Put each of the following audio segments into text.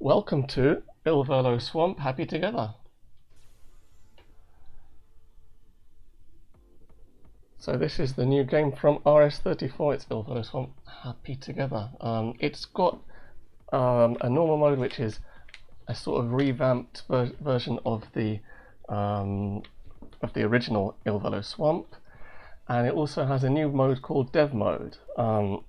Welcome to Illvelo Swamp Happy Together. So this is the new game from RS34. It's Illvelo Swamp Happy Together. It's got a normal mode, which is a sort of revamped version of the original Illvelo Swamp, and it also has a new mode called Dev Mode, and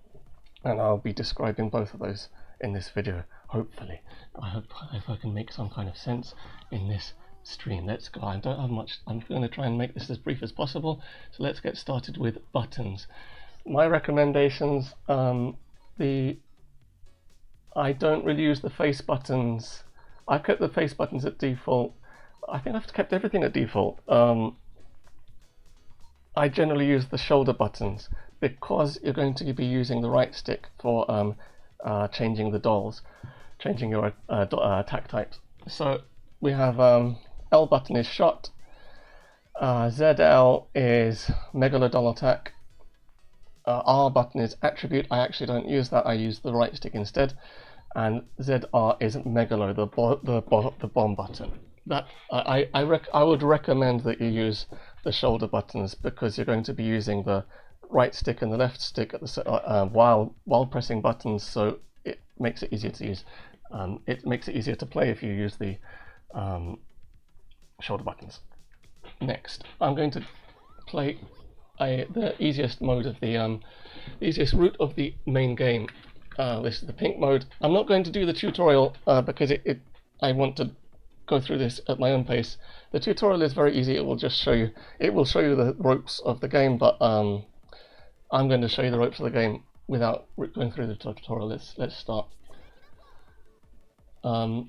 I'll be describing both of those in this video. Hopefully, I hope if I can make some kind of sense in this stream. Let's go. I don't have much. I'm going to try and make this as brief as possible. So let's get started with buttons. My recommendations. I don't really use the face buttons. I've kept the face buttons at default. I think I've kept everything at default. I generally use the shoulder buttons because you're going to be using the right stick for changing the dolls, changing your attack types. So we have L button is shot, ZL is megalodoll attack, R button is attribute. I actually don't use that, I use the right stick instead, and ZR is megalo, the bomb button. That I would recommend that you use the shoulder buttons because you're going to be using the right stick and the left stick at the while pressing buttons, so it makes it easier to use. It makes it easier to play if you use the shoulder buttons. Next, I'm going to play the easiest mode of the easiest route of the main game. This is the pink mode. I'm not going to do the tutorial because I want to go through this at my own pace. The tutorial is very easy. It will just show you. It will show you the ropes of the game, but I'm going to show you the ropes of the game without going through the tutorial. Let's start.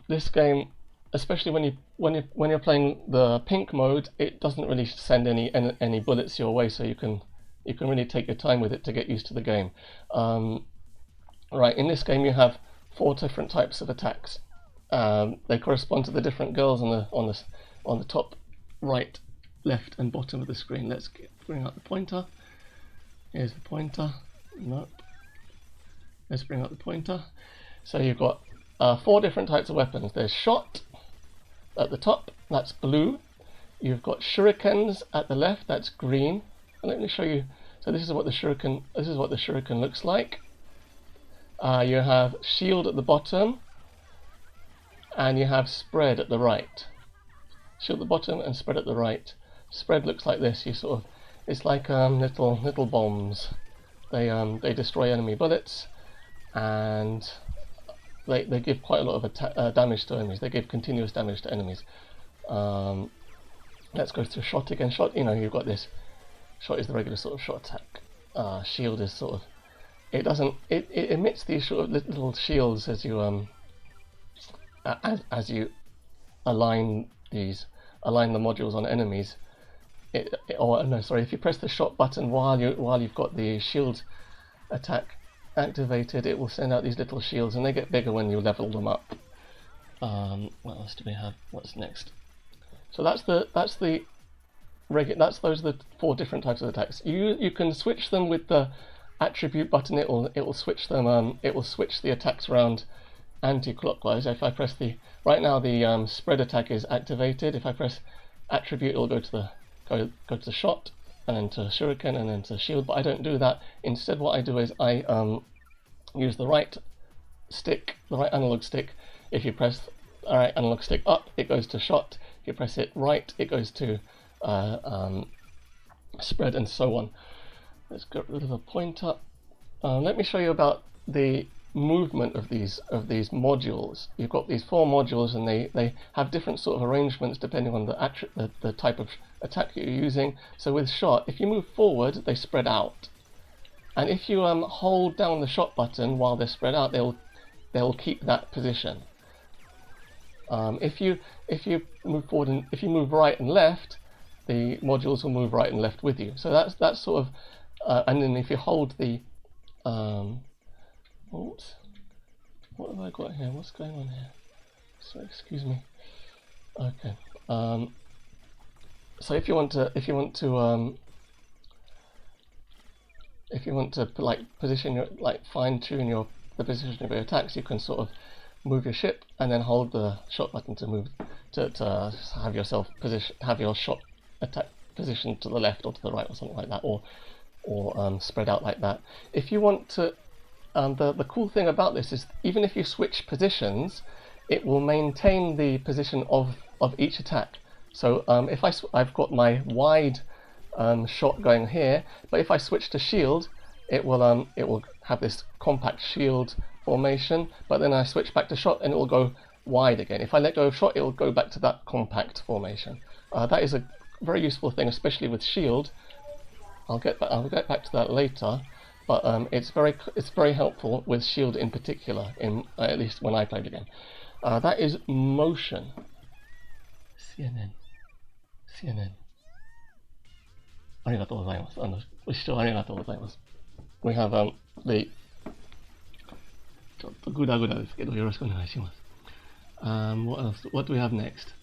This game, especially when you're playing the pink mode, it doesn't really send any bullets your way, so you can really take your time with it to get used to the game. Right, in this game you have 4 different types of attacks. They correspond to the different girls on the top, right, left, and bottom of the screen. Let's bring out the pointer. Here's the pointer. Nope. Let's bring out the pointer. So you've got 4 different types of weapons. There's shot at the top, that's blue. You've got shurikens at the left, that's green. And let me show you. So this is what the shuriken looks like. You have shield at the bottom, and you have spread at the right. Shield at the bottom and spread at the right. Spread looks like this. It's like little bombs. They destroy enemy bullets, and they give quite a lot of damage to enemies. They give continuous damage to enemies. Let's go through shot again. Shot, you've got this. Shot is the regular sort of shot attack. Shield is sort of, it emits these sort of little shields as you align the modules on enemies. If you press the shot button while you've got the shield attack activated, it will send out these little shields, and they get bigger when you level them up. What else do we have? What's next? So that's those are the 4 different types of attacks. You can switch them with the attribute button. It will switch them. It will switch the attacks around anti-clockwise. If I press right now the spread attack is activated. If I press attribute, it'll go to the shot, and then to shuriken, and then to shield. But I don't do that. Instead, what I do is I use the right stick, the right analog stick. If you press the right analog stick up, it goes to shot. If you press it right, it goes to spread, and so on. Let's get rid of the pointer. Let me show you about the movement of these modules. You've got these 4 modules, and they have different sort of arrangements depending on the type of attack you're using. So with shot, if you move forward, they spread out, and if you hold down the shot button while they're spread out, they'll keep that position. If you move forward, and if you move right and left, the modules will move right and left with you. So that's sort of, and then if you hold the oops, what have I got here? What's going on here? So excuse me. Okay. So if you want to like position your, like fine tune the position of your attacks, you can sort of move your ship, and then hold the shot button to move to have yourself have your shot attack positioned to the left or to the right or something like that, or spread out like that. If you want to, the cool thing about this is even if you switch positions, it will maintain the position of each attack. So if I've got my wide shot going here, but if I switch to shield, it will have this compact shield formation, but then I switch back to shot and it will go wide again. If I let go of shot, it will go back to that compact formation. That is a very useful thing, especially with shield. I'll get back to that later, but it's very helpful with shield in particular, in at least when I play the game. That is motion. CNN. ありがとうございます。ご視聴ありがとうございます。We have the ちょっとグダグダですけどよろしくお願いします。What else? What do we have next?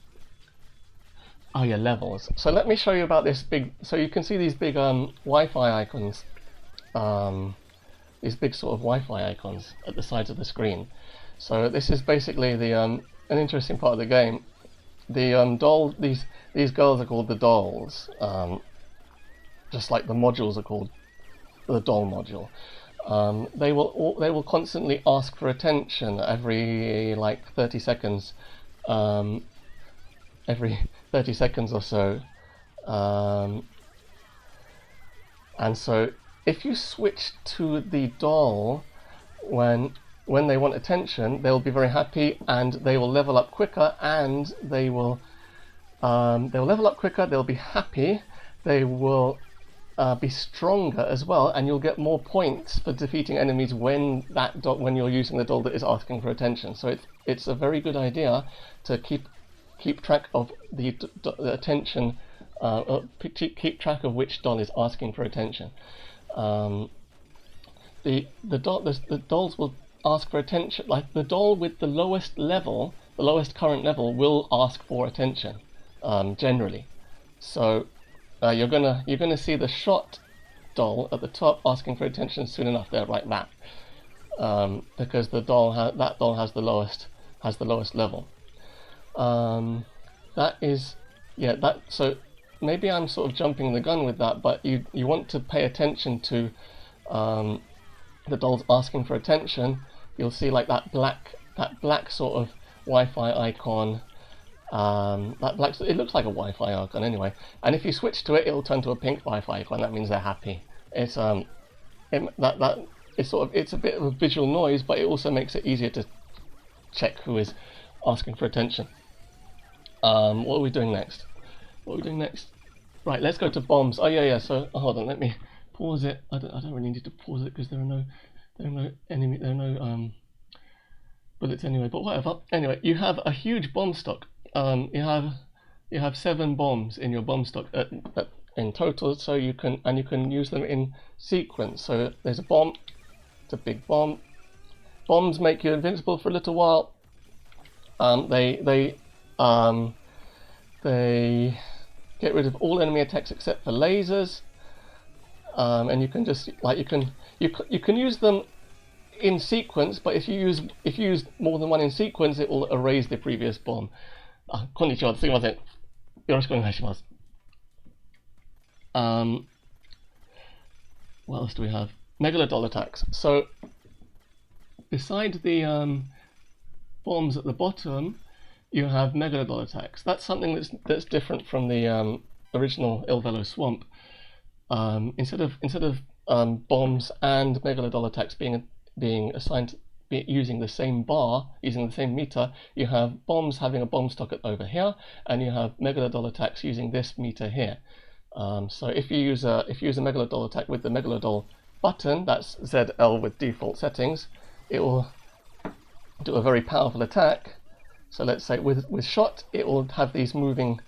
Oh yeah, levels. So let me show you about this big. So you can see these big Wi-Fi icons. These big sort of Wi-Fi icons at the sides of the screen. So this is basically the an interesting part of the game. The doll. These girls are called the dolls. Just like the modules are called the doll module. They will constantly ask for attention every like 30 seconds. Every 30 seconds or so. And so if you switch to the doll when they want attention, they'll be very happy and they will level up quicker, and they'll level up quicker, they'll be happy, they will be stronger as well, and you'll get more points for defeating enemies when you're using the doll that is asking for attention. So it's a very good idea to keep track of the attention, keep track of which doll is asking for attention. The dolls will ask for attention, like the doll with the lowest level, the lowest current level, will ask for attention, generally. So you're gonna see the shot doll at the top asking for attention soon enough. There, like that, because that doll has the lowest level. That is, yeah, that, so maybe I'm sort of jumping the gun with that, but you want to pay attention to the dolls asking for attention. You'll see like that black sort of Wi-Fi icon. It looks like a Wi-Fi icon anyway. And if you switch to it, it'll turn to a pink Wi-Fi icon. That means they're happy. It's it's a bit of a visual noise, but it also makes it easier to check who is asking for attention. What are we doing next? Right, let's go to bombs. Oh yeah. So hold on, let me pause it. I don't really need to pause it because there are no bullets anyway. But whatever. Anyway, you have a huge bomb stock. You have 7 bombs in your bomb stock in total. So you can use them in sequence. So there's a bomb. It's a big bomb. Bombs make you invincible for a little while. They get rid of all enemy attacks except for lasers, and you can just you can use them in sequence. But if you use more than one in sequence, it will erase the previous bomb. こんにちは、すいません。よろしくお願いします。What else do we have? Megalodoll attacks. So beside the bombs at the bottom, you have megalodoll attacks. That's something that's different from the original Illvelo Swamp. Instead of bombs and megalodoll attacks being assigned using the same bar, using the same meter, you have bombs having a bomb stock over here, and you have megalodoll attacks using this meter here. So if you use a megalodoll attack with the megalodoll button, that's ZL with default settings, it will do a very powerful attack. So let's say with shot, it will have these moving.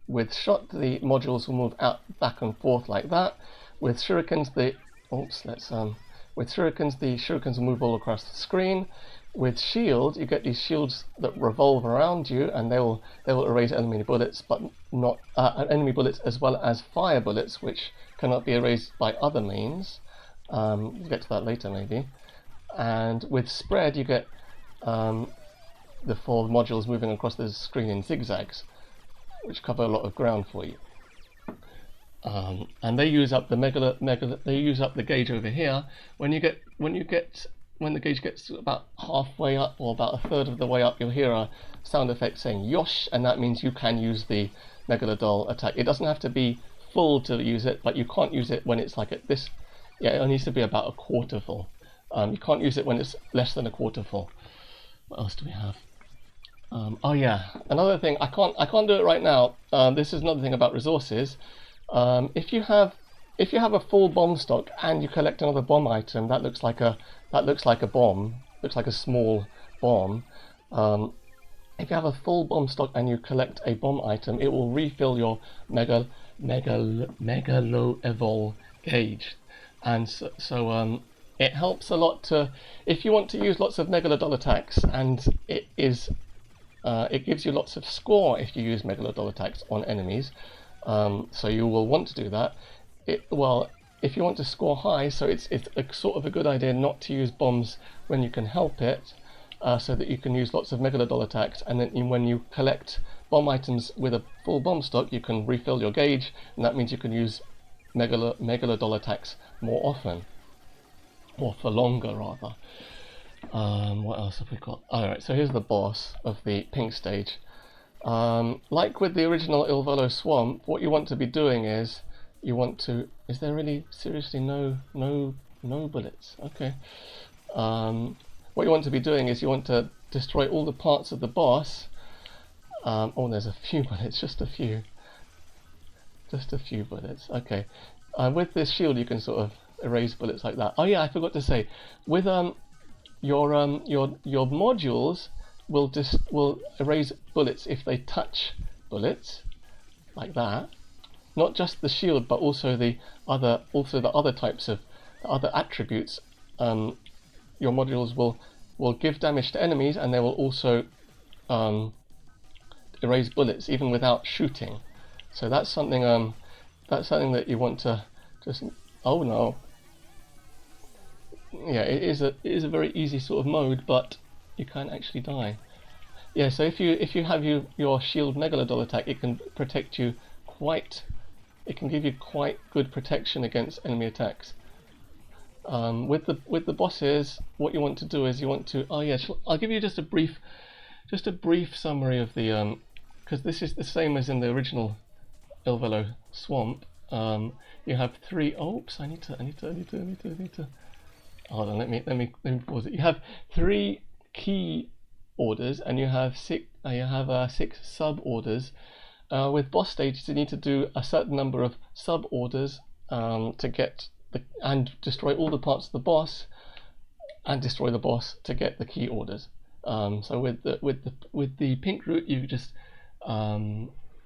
With shot, the modules will move out back and forth like that. With shurikens, the shurikens will move all across the screen. With shield, you get these shields that revolve around you, and they will erase enemy bullets, but not enemy bullets as well as fire bullets, which cannot be erased by other means. We'll get to that later maybe. and with spread you get the 4 modules moving across the screen in zigzags, which cover a lot of ground for you. And they use up the they use up the gauge over here. When the gauge gets about halfway up or about a third of the way up, you'll hear a sound effect saying "yosh," and that means you can use the megalodoll attack. It doesn't have to be full to use it, but you can't use it when it's like at this. Yeah, it only needs to be about a quarter full. You can't use it when it's less than a quarter full. What else do we have? Oh yeah, another thing. I can't do it right now. This is another thing about resources. If you have a full bomb stock and you collect another bomb item, that looks like a bomb. Looks like a small bomb. If you have a full bomb stock and you collect a bomb item, it will refill your megalodoll gauge, and so it helps a lot to if you want to use lots of megalodoll attacks, and it gives you lots of score if you use megalodoll attacks on enemies. So you will want to do that. If you want to score high, so it's a sort of a good idea not to use bombs when you can help it, so that you can use lots of megalodoll attacks, and then when you collect bomb items with a full bomb stock, you can refill your gauge, and that means you can use megalodoll attacks more often, or for longer rather. What else have we got? Alright, so here's the boss of the pink stage. Like with the original Illvelo Swamp, what you want to be doing is you want to. Is there really seriously no bullets? Okay. What you want to be doing is you want to destroy all the parts of the boss. Oh, there's a few bullets, just a few bullets. Okay. With this shield, you can sort of erase bullets like that. Oh yeah, I forgot to say, with your modules will erase bullets if they touch bullets, like that. Not just the shield, but also the other types of other attributes. Your modules will give damage to enemies, and they will also erase bullets even without shooting. So that's something that you want to just. Oh no. Yeah, it is a very easy sort of mode, but you can actually die. Yeah, so if you have your shield megalodoll attack, it can protect you it can give you quite good protection against enemy attacks. With the bosses, what you want to do is you want to. Oh yeah, I'll give you just a brief summary of the because this is the same as in the original Illvelo Swamp. You have 3. Oops, I need to. Hold on, let me pause it. You have 3 key orders, and you have 6 sub orders. With boss stages, you need to do a certain number of sub orders to get and destroy all the parts of the boss, and destroy the boss to get the key orders. So with the pink route, you just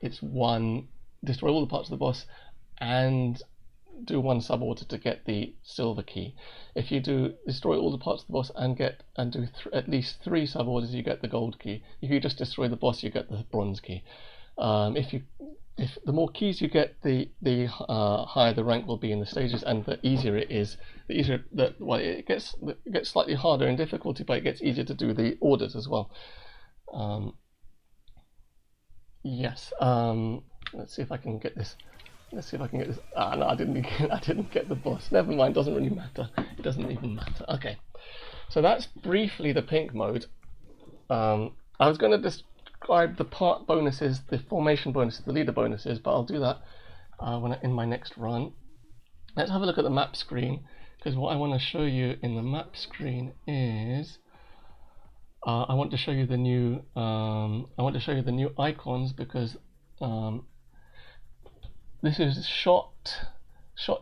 it's 1 destroy all the parts of the boss and do 1 sub order to get the silver key. If you do destroy all the parts of the boss and do at least 3 sub orders, you get the gold key. If you just destroy the boss, you get the bronze key. If the more keys you get, the higher the rank will be in the stages, and the easier it is. It gets slightly harder in difficulty, but it gets easier to do the orders as well. Yes. Let's see if I can get this. Ah, no, I didn't get the boss. Never mind. Doesn't really matter. It doesn't even matter. Okay. So that's briefly the pink mode. I was going to describe the part bonuses, the formation bonuses, the leader bonuses, but I'll do that in my next run. Let's have a look at the map screen, because what I want to show you in the map screen is I want to show you the new icons, because this is shot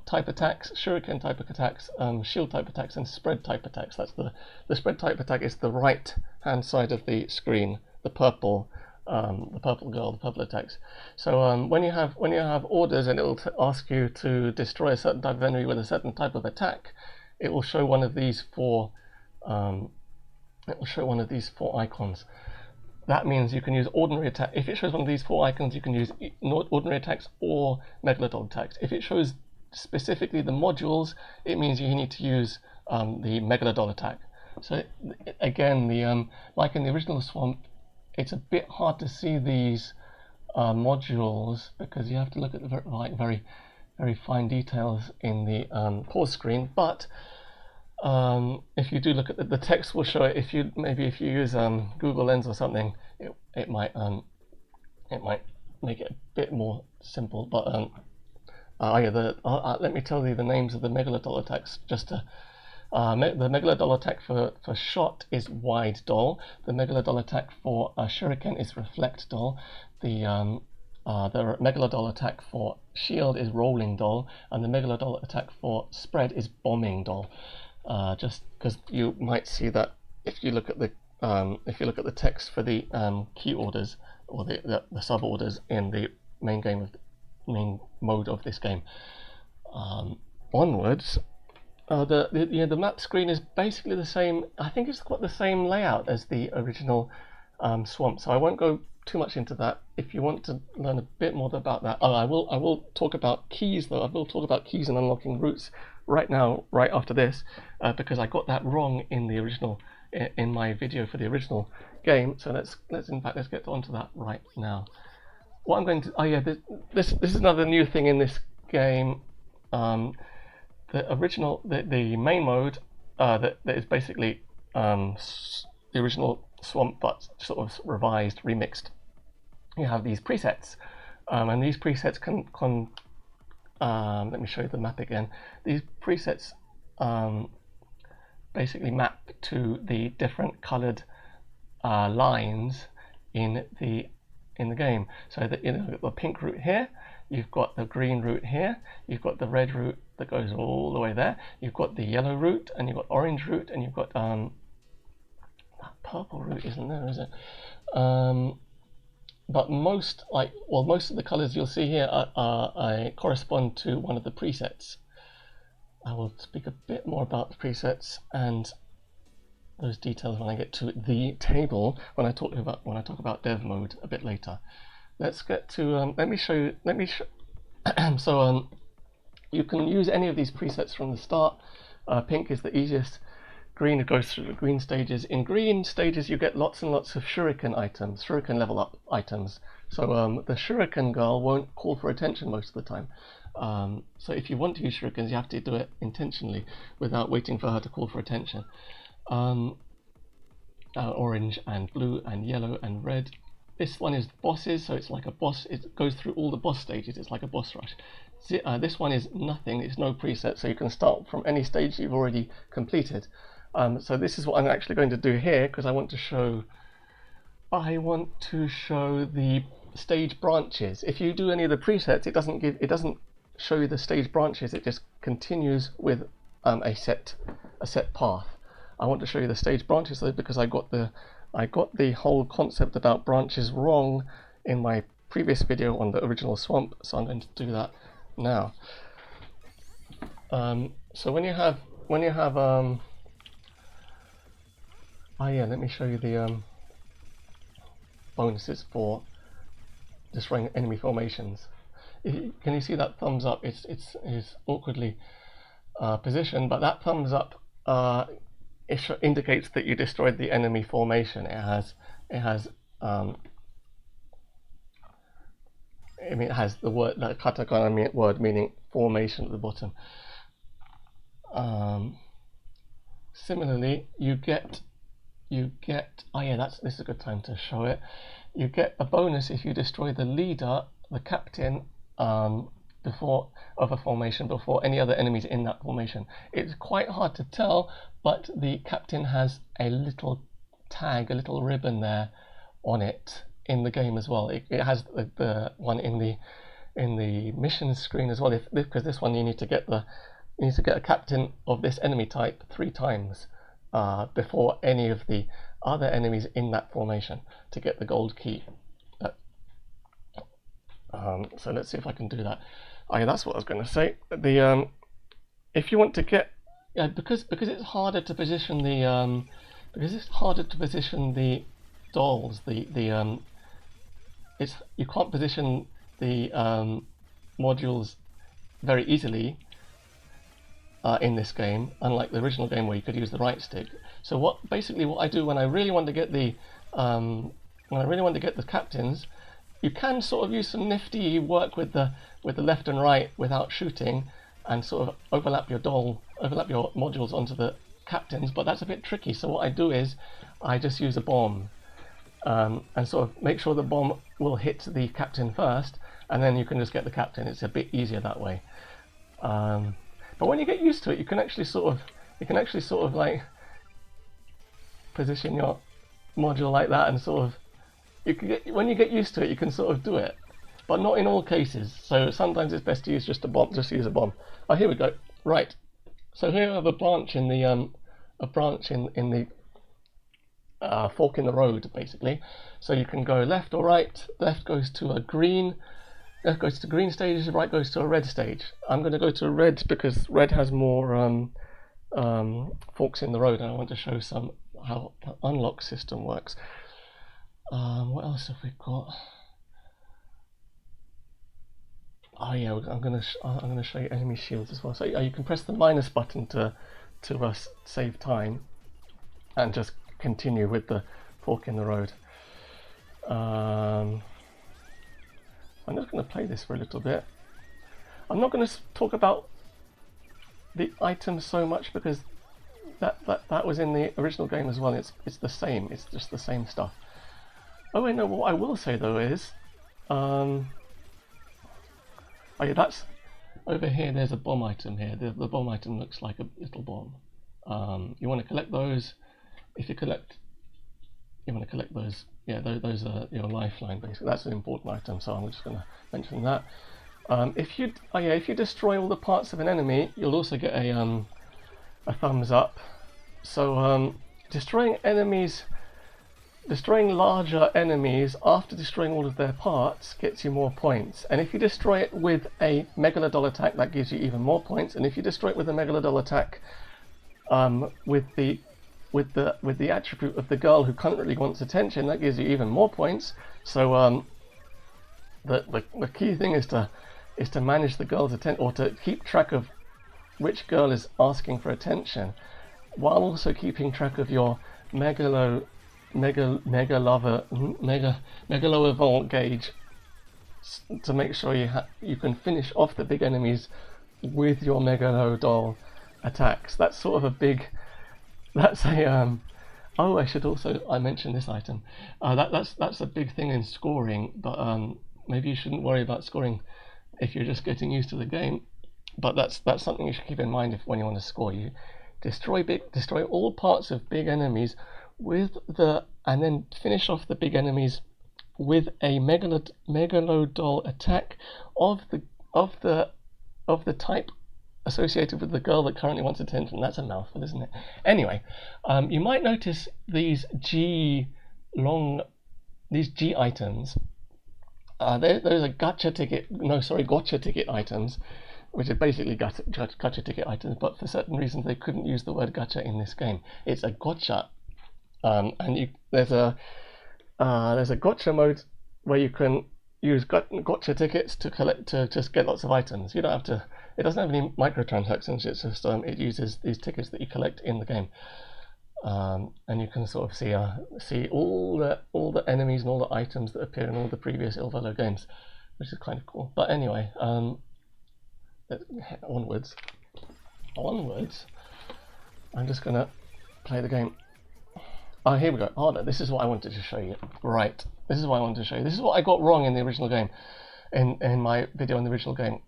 type attacks, shuriken type attacks, shield type attacks, and spread type attacks. That's the spread type attack is the right hand side of the screen, the purple girl, the purple attacks. So when you have orders, and it will ask you to destroy a certain type of enemy with a certain type of attack, it will show one of these 4 icons. That means you can use ordinary attack. If it shows one of these 4 icons, you can use ordinary attacks or megalodoll attacks. If it shows specifically the modules, it means you need to use the megalodoll attack. So again, the like in the original Swamp, it's a bit hard to see these modules because you have to look at the very fine details in the pause screen. But if you do look at the text will show it. If you use Google Lens or something, it might make it a bit more simple. But let me tell you the names of the megalodoll attacks just to. The megalodoll attack for shot is wide doll. The megalodoll attack for shuriken is reflect doll. The megalodoll attack for shield is rolling doll, and the megalodoll attack for spread is bombing doll. Just because you might see that if you look at the text for the key orders or the sub orders in the main mode of this game. Onwards. The map screen is basically the same. I think it's got the same layout as the original Swamp, so I won't go too much into that. If you want to learn a bit more about that, I will talk about keys though. I will talk about keys and unlocking routes right now, right after this, because I got that wrong in the original in my video for the original game. So let's get onto that right now. What I'm going to this is another new thing in this game. The main mode that is basically the original Swamp but sort of revised, remixed. You have these presets, and these presets can let me show you the map again. These presets basically map to the different colored lines in the game. So the pink route here, you've got the green route here, you've got the red route that goes all the way there, you've got the yellow route, and you've got orange route, and you've got that purple route isn't there, is it? But most of the colors you'll see here correspond to one of the presets. I will speak a bit more about the presets and those details when I get to the table, when I talk about dev mode a bit later. Let's get to let me show you. So you can use any of these presets from the start. Pink is the easiest. Green goes through the green stages. In green stages you get lots and lots of shuriken items, shuriken level up items. So the shuriken girl won't call for attention most of the time. So if you want to use shurikens, you have to do it intentionally without waiting for her to call for attention. Orange and blue and yellow and red. This one is bosses, so it's like a boss. It goes through all the boss stages. It's like a boss rush. This one is nothing. It's no preset, so you can start from any stage you've already completed. So this is what I'm actually going to do here because I want to show the stage branches. If you do any of the presets, it doesn't show you the stage branches. It just continues with a set path. I want to show you the stage branches though because I got the whole concept about branches wrong in my previous video on the original Swamp, so I'm going to do that now. So when you have let me show you the bonuses for destroying enemy formations. Can you see that thumbs up? It's awkwardly positioned, but that thumbs up it indicates that you destroyed the enemy formation. It has the word, the katakana word meaning formation at the bottom. Similarly, this is a good time to show it. You get a bonus if you destroy the leader, the captain, before of a formation before any other enemies in that formation. It's quite hard to tell, but the captain has a little tag, a little ribbon there on it in the game as well. It has the one in the mission screen as well. Because this one you need to get a captain of this enemy type 3 times before any of the other enemies in that formation to get the gold key. So let's see if I can do that. That's what I was going to say. If you want to get because it's harder to position the dolls. You can't position the modules very easily in this game, unlike the original game where you could use the right stick. So what I do when I really want to get the captains, you can sort of use some nifty work with the left and right without shooting, and sort of overlap your modules onto the captains, but that's a bit tricky. So what I do is I just use a bomb, and sort of make sure the bomb will hit the captain first, and then you can just get the captain. It's a bit easier that way. But when you get used to it, you can actually sort of like position your module like that, and sort of when you get used to it, you can sort of do it, but not in all cases. So sometimes it's best to use just a bomb. Just use a bomb. Oh, here we go. Right. So here I have a branch in the fork in the road, basically. So you can go left or right. Left goes to a green. Left goes to green stage. Right goes to a red stage. I'm going to go to a red because red has more forks in the road, and I want to show some how the unlock system works. What else have we got? Oh yeah, I'm gonna show you enemy shields as well. So you can press the minus button to save time, and just continue with the fork in the road. I'm just going to play this for a little bit. I'm not going to talk about the items so much because that was in the original game as well. It's the same. It's just the same stuff. Oh wait, no. What I will say though is, oh yeah, that's over here. There's a bomb item here. The bomb item looks like a little bomb. You want to collect those. If you want to collect those. Yeah, those are your lifeline basically. That's an important item, so I'm just going to mention that. If you destroy all the parts of an enemy, you'll also get a thumbs up. So destroying larger enemies after destroying all of their parts gets you more points. And if you destroy it with a megalodoll attack, that gives you even more points. And if you destroy it with a megalodoll attack with the attribute of the girl who currently wants attention, that gives you even more points. So the key thing is to manage the girl's attention, or to keep track of which girl is asking for attention, while also keeping track of your megalodoll gauge, to make sure you can finish off the big enemies with your megalodoll attacks. That's sort of a big. That's a oh, I mentioned this item. That's a big thing in scoring, but maybe you shouldn't worry about scoring if you're just getting used to the game. But that's something you should keep in mind when you want to score. You destroy all parts of big enemies and then finish off the big enemies with a megalodoll attack of the type associated with the girl that currently wants attention. That's a mouthful, isn't it? Anyway, you might notice these G items. Those are gotcha ticket items, which are basically gotcha ticket items, but for certain reasons they couldn't use the word gotcha in this game. It's a gotcha, and there's a gotcha mode where you can use gotcha tickets to just get lots of items. You don't have to. It doesn't have any microtransactions. It's just it uses these tickets that you collect in the game, and you can sort of see all the enemies and all the items that appear in all the previous Illvelo games, which is kind of cool. But anyway, onwards. I'm just gonna play the game. Oh, here we go. Oh, no, this is what I wanted to show you. Right, this is what I wanted to show you. This is what I got wrong in the original game, in my video in the original game.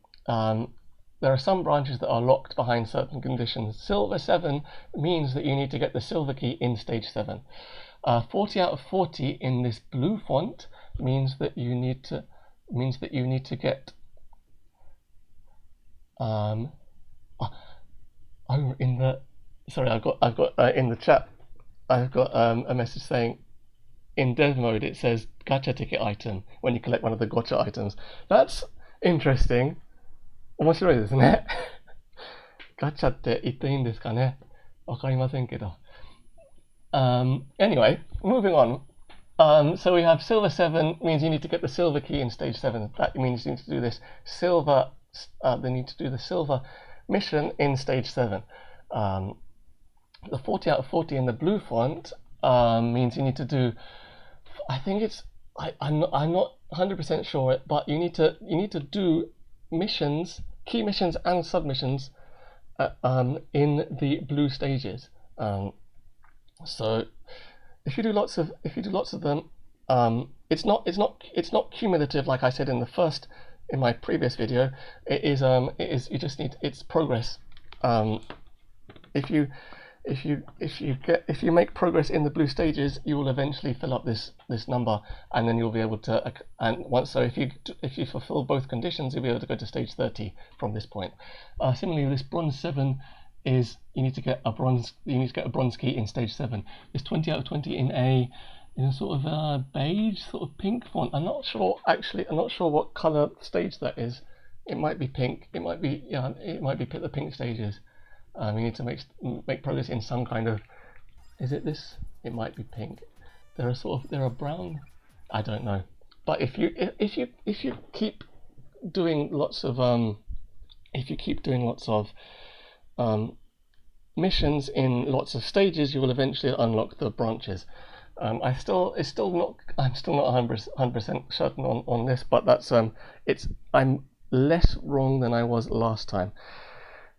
There are some branches that are locked behind certain conditions. Silver 7 means that you need to get the silver key in stage 7. 40 out of 40 in this blue font means that you need to get I've got in the chat, I've got a message saying in dev mode it says gacha ticket item when you collect one of the gotcha items. That's interesting. 面白いですね。ガチャって言っていいんですかね。わかりませんけど。Anyway, moving on. So we have silver 7 means you need to get the silver key in stage 7. That means you need to do this silver. They need to do the silver mission in stage 7. the 40 out of 40 in the blue font means you need to do, I think it's, I'm not 100% sure, but you need to do missions, key missions and submissions in the blue stages. So if you do lots of them, it's not cumulative like I said in my previous video. It is you just need, it's progress. If you make progress in the blue stages, you will eventually fill up this number, and then you'll be able to, and once, so if you fulfill both conditions, you'll be able to go to stage 30 from this point. Similarly, this bronze 7 is you need to get a bronze key in stage 7. It's 20 out of 20 in a sort of beige, sort of pink font. I'm not sure what color stage that is. It might be pink. It might be the pink stages. You need to make progress in some kind of. Is it this? It might be pink. There are brown. I don't know. But if you keep doing lots of missions in lots of stages, you will eventually unlock the branches. I'm still not 100% certain on this, but that's I'm less wrong than I was last time.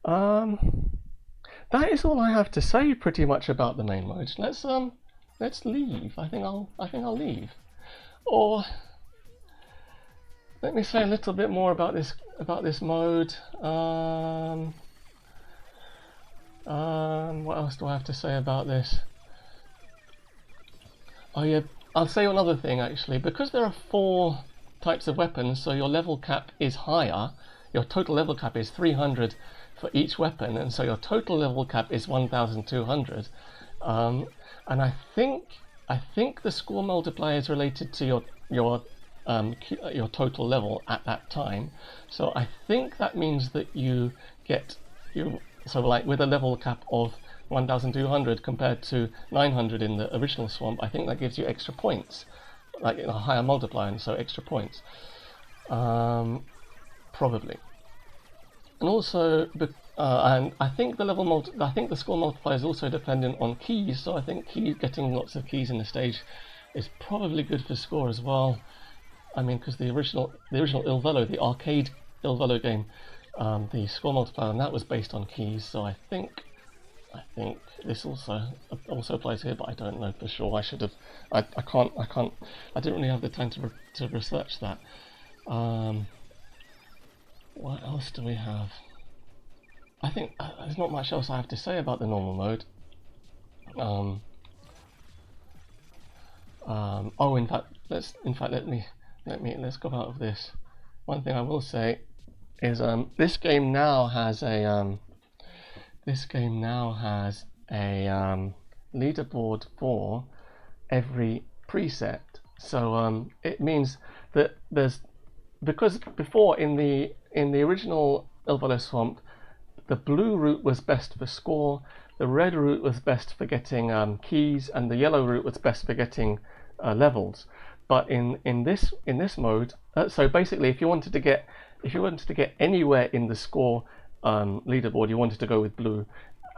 That is all I have to say pretty much about the main modes. Let's leave. I think I'll leave. Or let me say a little bit more about this mode. What else do I have to say about this? Oh yeah, I'll say another thing actually. Because there are 4 types of weapons, so your level cap is higher. Your total level cap is 300 for each weapon, and so your total level cap is 1,200. And I think the score multiplier is related to your total level at that time. So I think that means that so like with a level cap of 1,200 compared to 900 in the original Swamp, I think that gives you extra points, like a higher multiplier, and so extra points. Probably. And also, and I think the score multiplier is also dependent on keys. So I think getting lots of keys in the stage is probably good for score as well. I mean, because the original Illvelo, the arcade Illvelo game, the score multiplier on that was based on keys. So I think this also applies here, but I don't know for sure. I should have. I didn't really have the time to research that. What else do we have? I think there's not much else I have to say about the normal mode. Oh, in fact, let's go out of this. One thing I will say is this game now has a leaderboard for every preset. So it means that because before in the original Illvelo Swamp, the blue route was best for score, the red route was best for getting keys, and the yellow route was best for getting levels. But in this mode, so basically, if you wanted to get anywhere in the score leaderboard, you wanted to go with blue,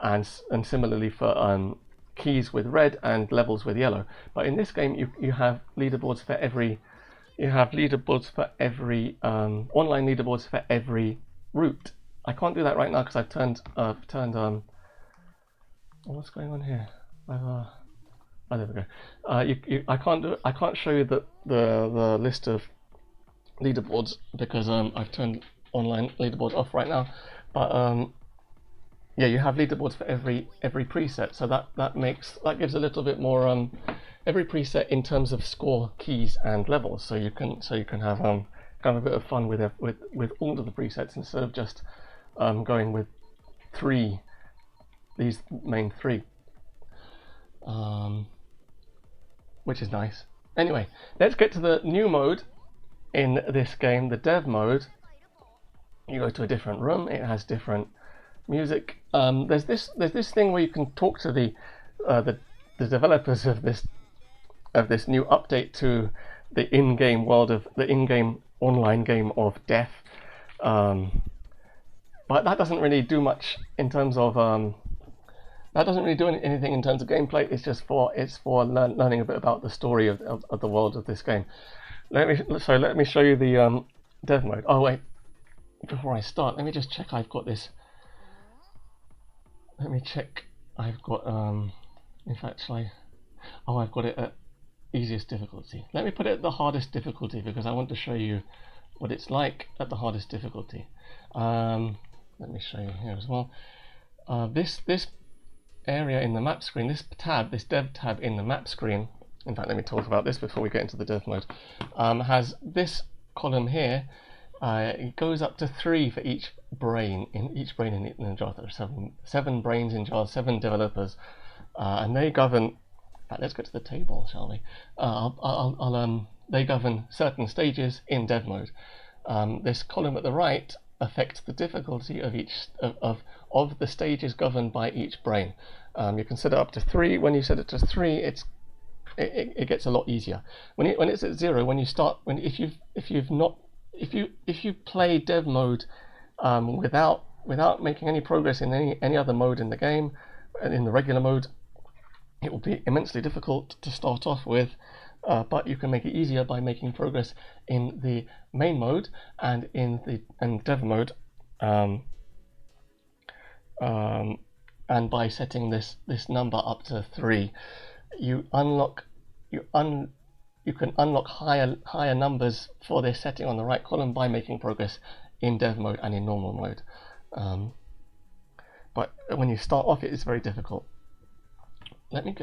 and similarly for keys with red and levels with yellow. But in this game, you have leaderboards for every. You have leaderboards for every online leaderboards for every route. I can't do that right now because I've turned what's going on here? Oh, there we go. I can't show you the list of leaderboards because I've turned online leaderboards off right now. But yeah, you have leaderboards for every preset, so that gives a little bit more every preset in terms of score, keys, and levels. So you can have kind of a bit of fun with all of the presets instead of just going with these main 3, which is nice. Anyway, let's get to the new mode in this game, the dev mode. You go to a different room. It has different music. There's this thing where you can talk to the developers of this new update to the in-game world of the in-game online game of Death. But that doesn't really do much in terms of that doesn't really do anything in terms of gameplay. It's just for learning a bit about the story of the world of this game. Let me show you the dev mode. Oh wait, before I start, let me just check I've got this. Let me check I've got if actually, I've got it at easiest difficulty. Let me put it at the hardest difficulty because I want to show you what it's like at the hardest difficulty. Let me show you here as well. This area in the map screen, this dev tab in the map screen, in fact let me talk about this before we get into the dev mode, has this column here. It goes up to 3 for each brain in the jar. There are seven brains in jars, 7 developers, and they govern. Let's go to the table, shall we? They govern certain stages in dev mode. This column at the right affects the difficulty of each of the stages governed by each brain. You can set it up to 3. When you set it to 3, it gets a lot easier. When it's at 0, when you start, if you play dev mode without making any progress in any other mode in the game, in the regular mode, it will be immensely difficult to start off with. But you can make it easier by making progress in the main mode and in dev mode, and by setting this number up to 3, you can unlock higher numbers for this setting on the right column by making progress in dev mode and in normal mode. But when you start off, it is very difficult. Let me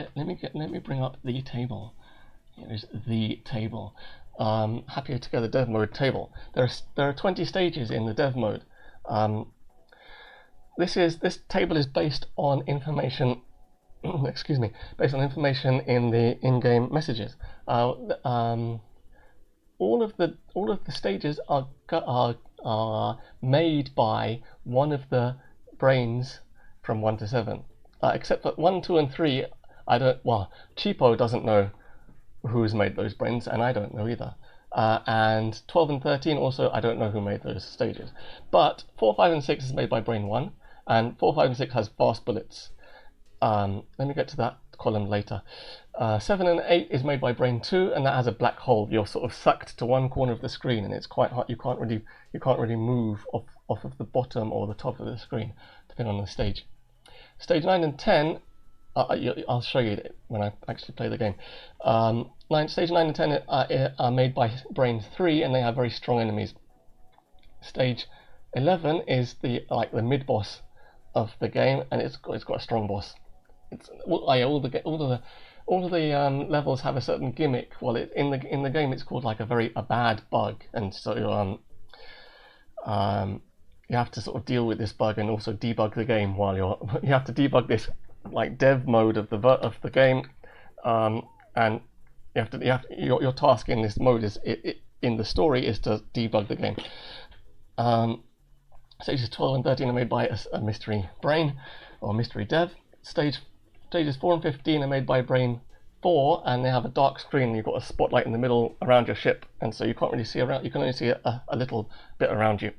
bring up the table. Here is the table. Happy Together dev mode table. There are 20 stages in the dev mode. This table is based on information. Excuse me, based on information in the in-game messages. All of the stages are made by one of the brains from 1 to 7, except for 1, 2, and 3. Cheapo doesn't know who's made those brains, and I don't know either. And 12 and 13 also, I don't know who made those stages. But 4, 5, and 6 is made by brain 1, and 4, 5, and 6 has fast bullets. Let me get to that column later. 7 and 8 is made by brain 2, and that has a black hole. You're sort of sucked to one corner of the screen, and it's quite hard. You can't really move off of the bottom or the top of the screen, depending on the stage. Stage 9 and 10. I'll show you when I actually play the game. Stage 9 and 10 are made by brain 3, and they have very strong enemies. Stage 11 is the mid boss of the game, and it's got a strong boss. All the levels have a certain gimmick. Well, in the game it's called a bad bug, and so you have to sort of deal with this bug and also debug the game while you have to debug this dev mode of the game, and your task in this mode in the story is to debug the game. Stages 12 and 13 are made by a mystery brain or mystery dev. Stages 4 and 15 are made by brain 4, and they have a dark screen. You've got a spotlight in the middle around your ship, and so you can't really see around. You can only see a little bit around you.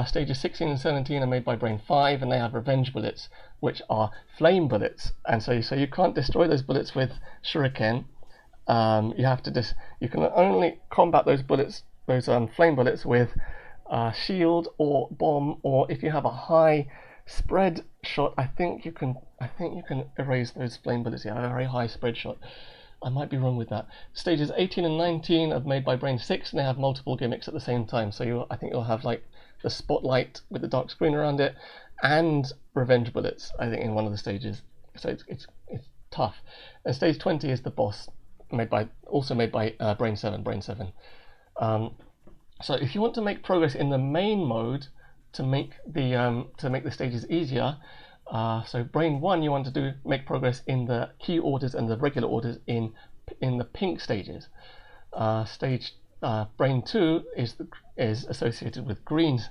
Stages 16 and 17 are made by brain 5, and they have revenge bullets, which are flame bullets, and so you can't destroy those bullets with shuriken. You can only combat those bullets, those flame bullets, with shield or bomb, or if you have a high spread shot, I think you can erase those flame bullets. Yeah, a very high spread shot. I might be wrong with that. Stages 18 and 19 are made by brain 6, and they have multiple gimmicks at the same time. So I think you'll have the spotlight with the dark screen around it, and revenge bullets, I think, in one of the stages. So it's tough. And stage 20 is the boss, also made by brain 7. So if you want to make progress in the main mode to make the stages easier, so brain 1 you want to make progress in the key orders and the regular orders in the pink stages. Brain 2 is associated with green.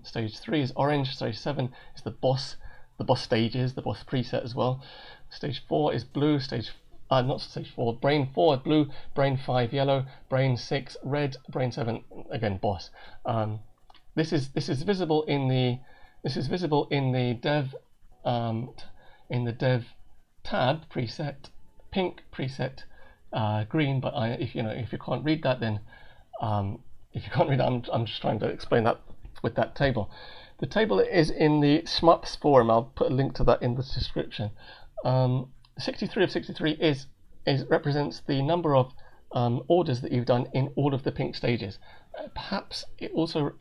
Stage 3 is orange. Stage 7 is the boss stages, the boss preset as well. Stage 4 is blue. Brain 4 blue, brain 5 yellow, brain 6 red, brain 7 again boss. This is visible in the dev in the dev tab preset pink, preset green. But if you can't read that, then if you can't read that, I'm just trying to explain that with that table. The table is in the shmups forum. I'll put a link to that in the description. 63 of 63 represents the number of orders that you've done in all of the pink stages. Perhaps it also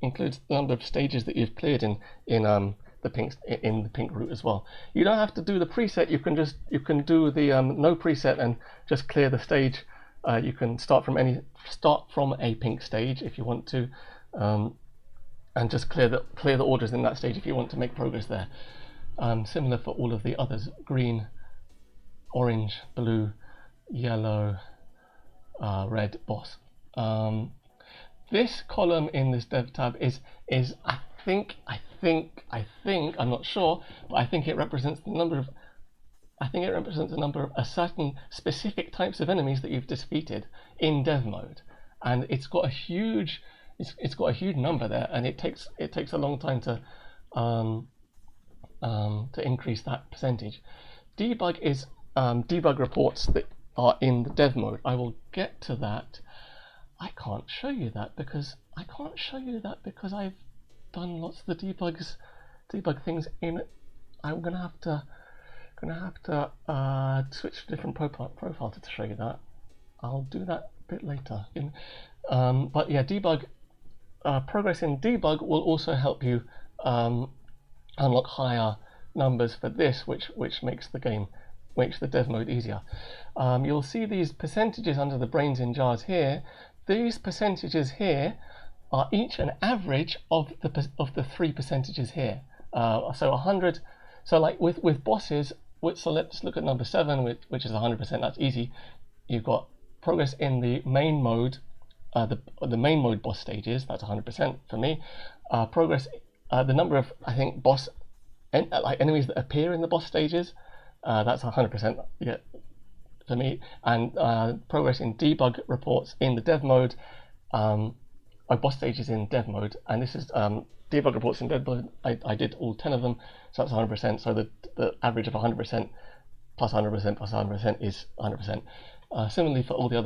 includes the number of stages that you've cleared in the pink route as well. You don't have to do the preset. You can do the no preset and just clear the stage. You can start from a pink stage if you want to, and just clear the orders in that stage if you want to make progress there. Similar for all of the others: green, orange, blue, yellow, red, boss. This column in this dev tab is I think I'm not sure, but I think it represents the number of a certain specific types of enemies that you've defeated in dev mode, and it's got a huge number there, and it takes a long time to increase that percentage. Debug is debug reports that are in the dev mode. I will get to that. I can't show you that because I've done lots of the debug things in. I'm gonna have to switch to a different profile to show you that. I'll do that a bit later. But yeah, debug progress in debug will also help you unlock higher numbers for this, which makes the dev mode easier. You'll see these percentages under the brains in jars here. These percentages here are each an average of the 3 percentages here. So 100. So like with bosses. So let's look at number 7, which is 100%. That's easy. You've got progress in the main mode, the main mode boss stages. That's 100% for me. Progress, the number of boss enemies that appear in the boss stages. That's 100%. Yeah, for me. And progress in debug reports in the dev mode. Boss stages in dev mode, and this is debug reports in dev mode. I did all 10 of them, so that's 100%. So the average of 100% plus 100% plus 100% is 100%. Similarly for all the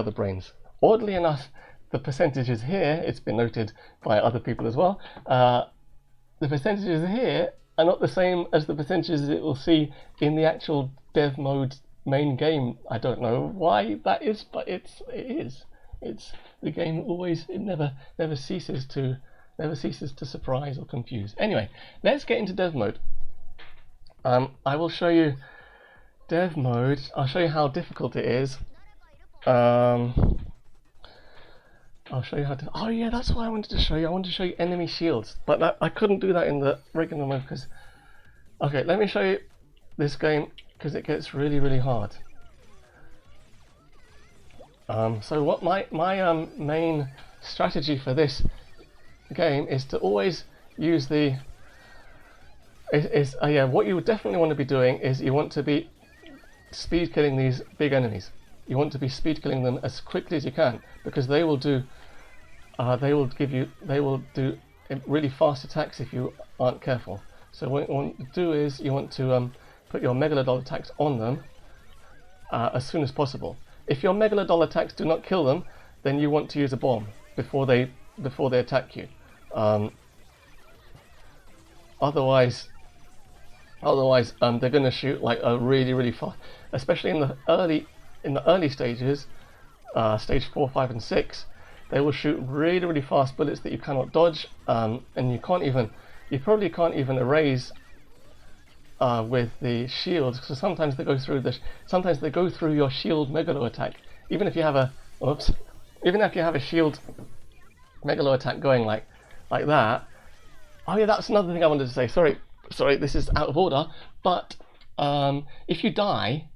other brains. Oddly enough, the percentages here, it's been noted by other people as well. The percentages here are not the same as the percentages that we'll see in the actual dev mode main game. I don't know why that is, but it is. It's the game it never ceases to surprise or confuse. Anyway, let's get into dev mode. I will show you dev mode. I'll show you how difficult it is. I'll show you how to. Oh yeah, that's what I wanted to show you. I wanted to show you enemy shields, but I couldn't do that in the regular mode because. Okay, let me show you this game because it gets really, really hard. So what my main strategy for this game is to always use the. What you would definitely want to be doing is you want to be speed killing these big enemies. You want to be speed killing them as quickly as you can because they will do really fast attacks if you aren't careful. So what you want to do is you want to put your megalodoll attacks on them as soon as possible. If your megalodoll attacks do not kill them, then you want to use a bomb before they attack you. Otherwise, they're going to shoot like a really, really fast, especially in the early stages, stage 4, 5, and 6. They will shoot really, really fast bullets that you cannot dodge, and you probably can't even erase with the shields. So sometimes they go through your shield megalo attack. Even if you have a shield megalo attack going like that. Oh yeah, that's another thing I wanted to say. Sorry, this is out of order. But if you die,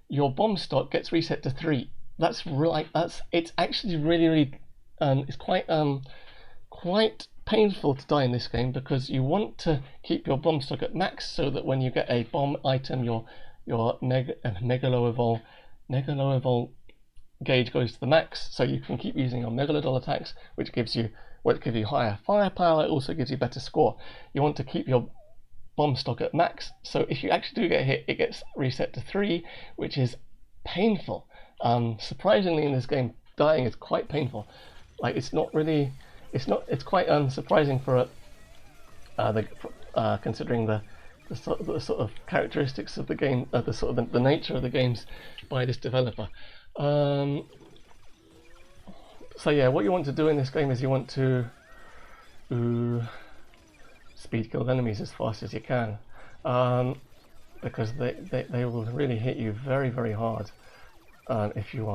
your bomb stock gets reset to 3. It's actually really it's quite painful to die in this game because you want to keep your bomb stock at max so that when you get a bomb item, your megalo gauge goes to the max, so you can keep using your megalodoll attacks, which gives you it gives you higher firepower, it also gives you better score. You want to keep your bomb stock at max, so if you actually do get hit, it gets reset to 3, which is painful. Surprisingly, in this game, dying is quite painful. Like, it's quite surprising for considering the sort of characteristics of the game, the nature of the games by this developer. So yeah, what you want to do in this game is you want to speed kill enemies as fast as you can, because they will really hit you very, very hard. If you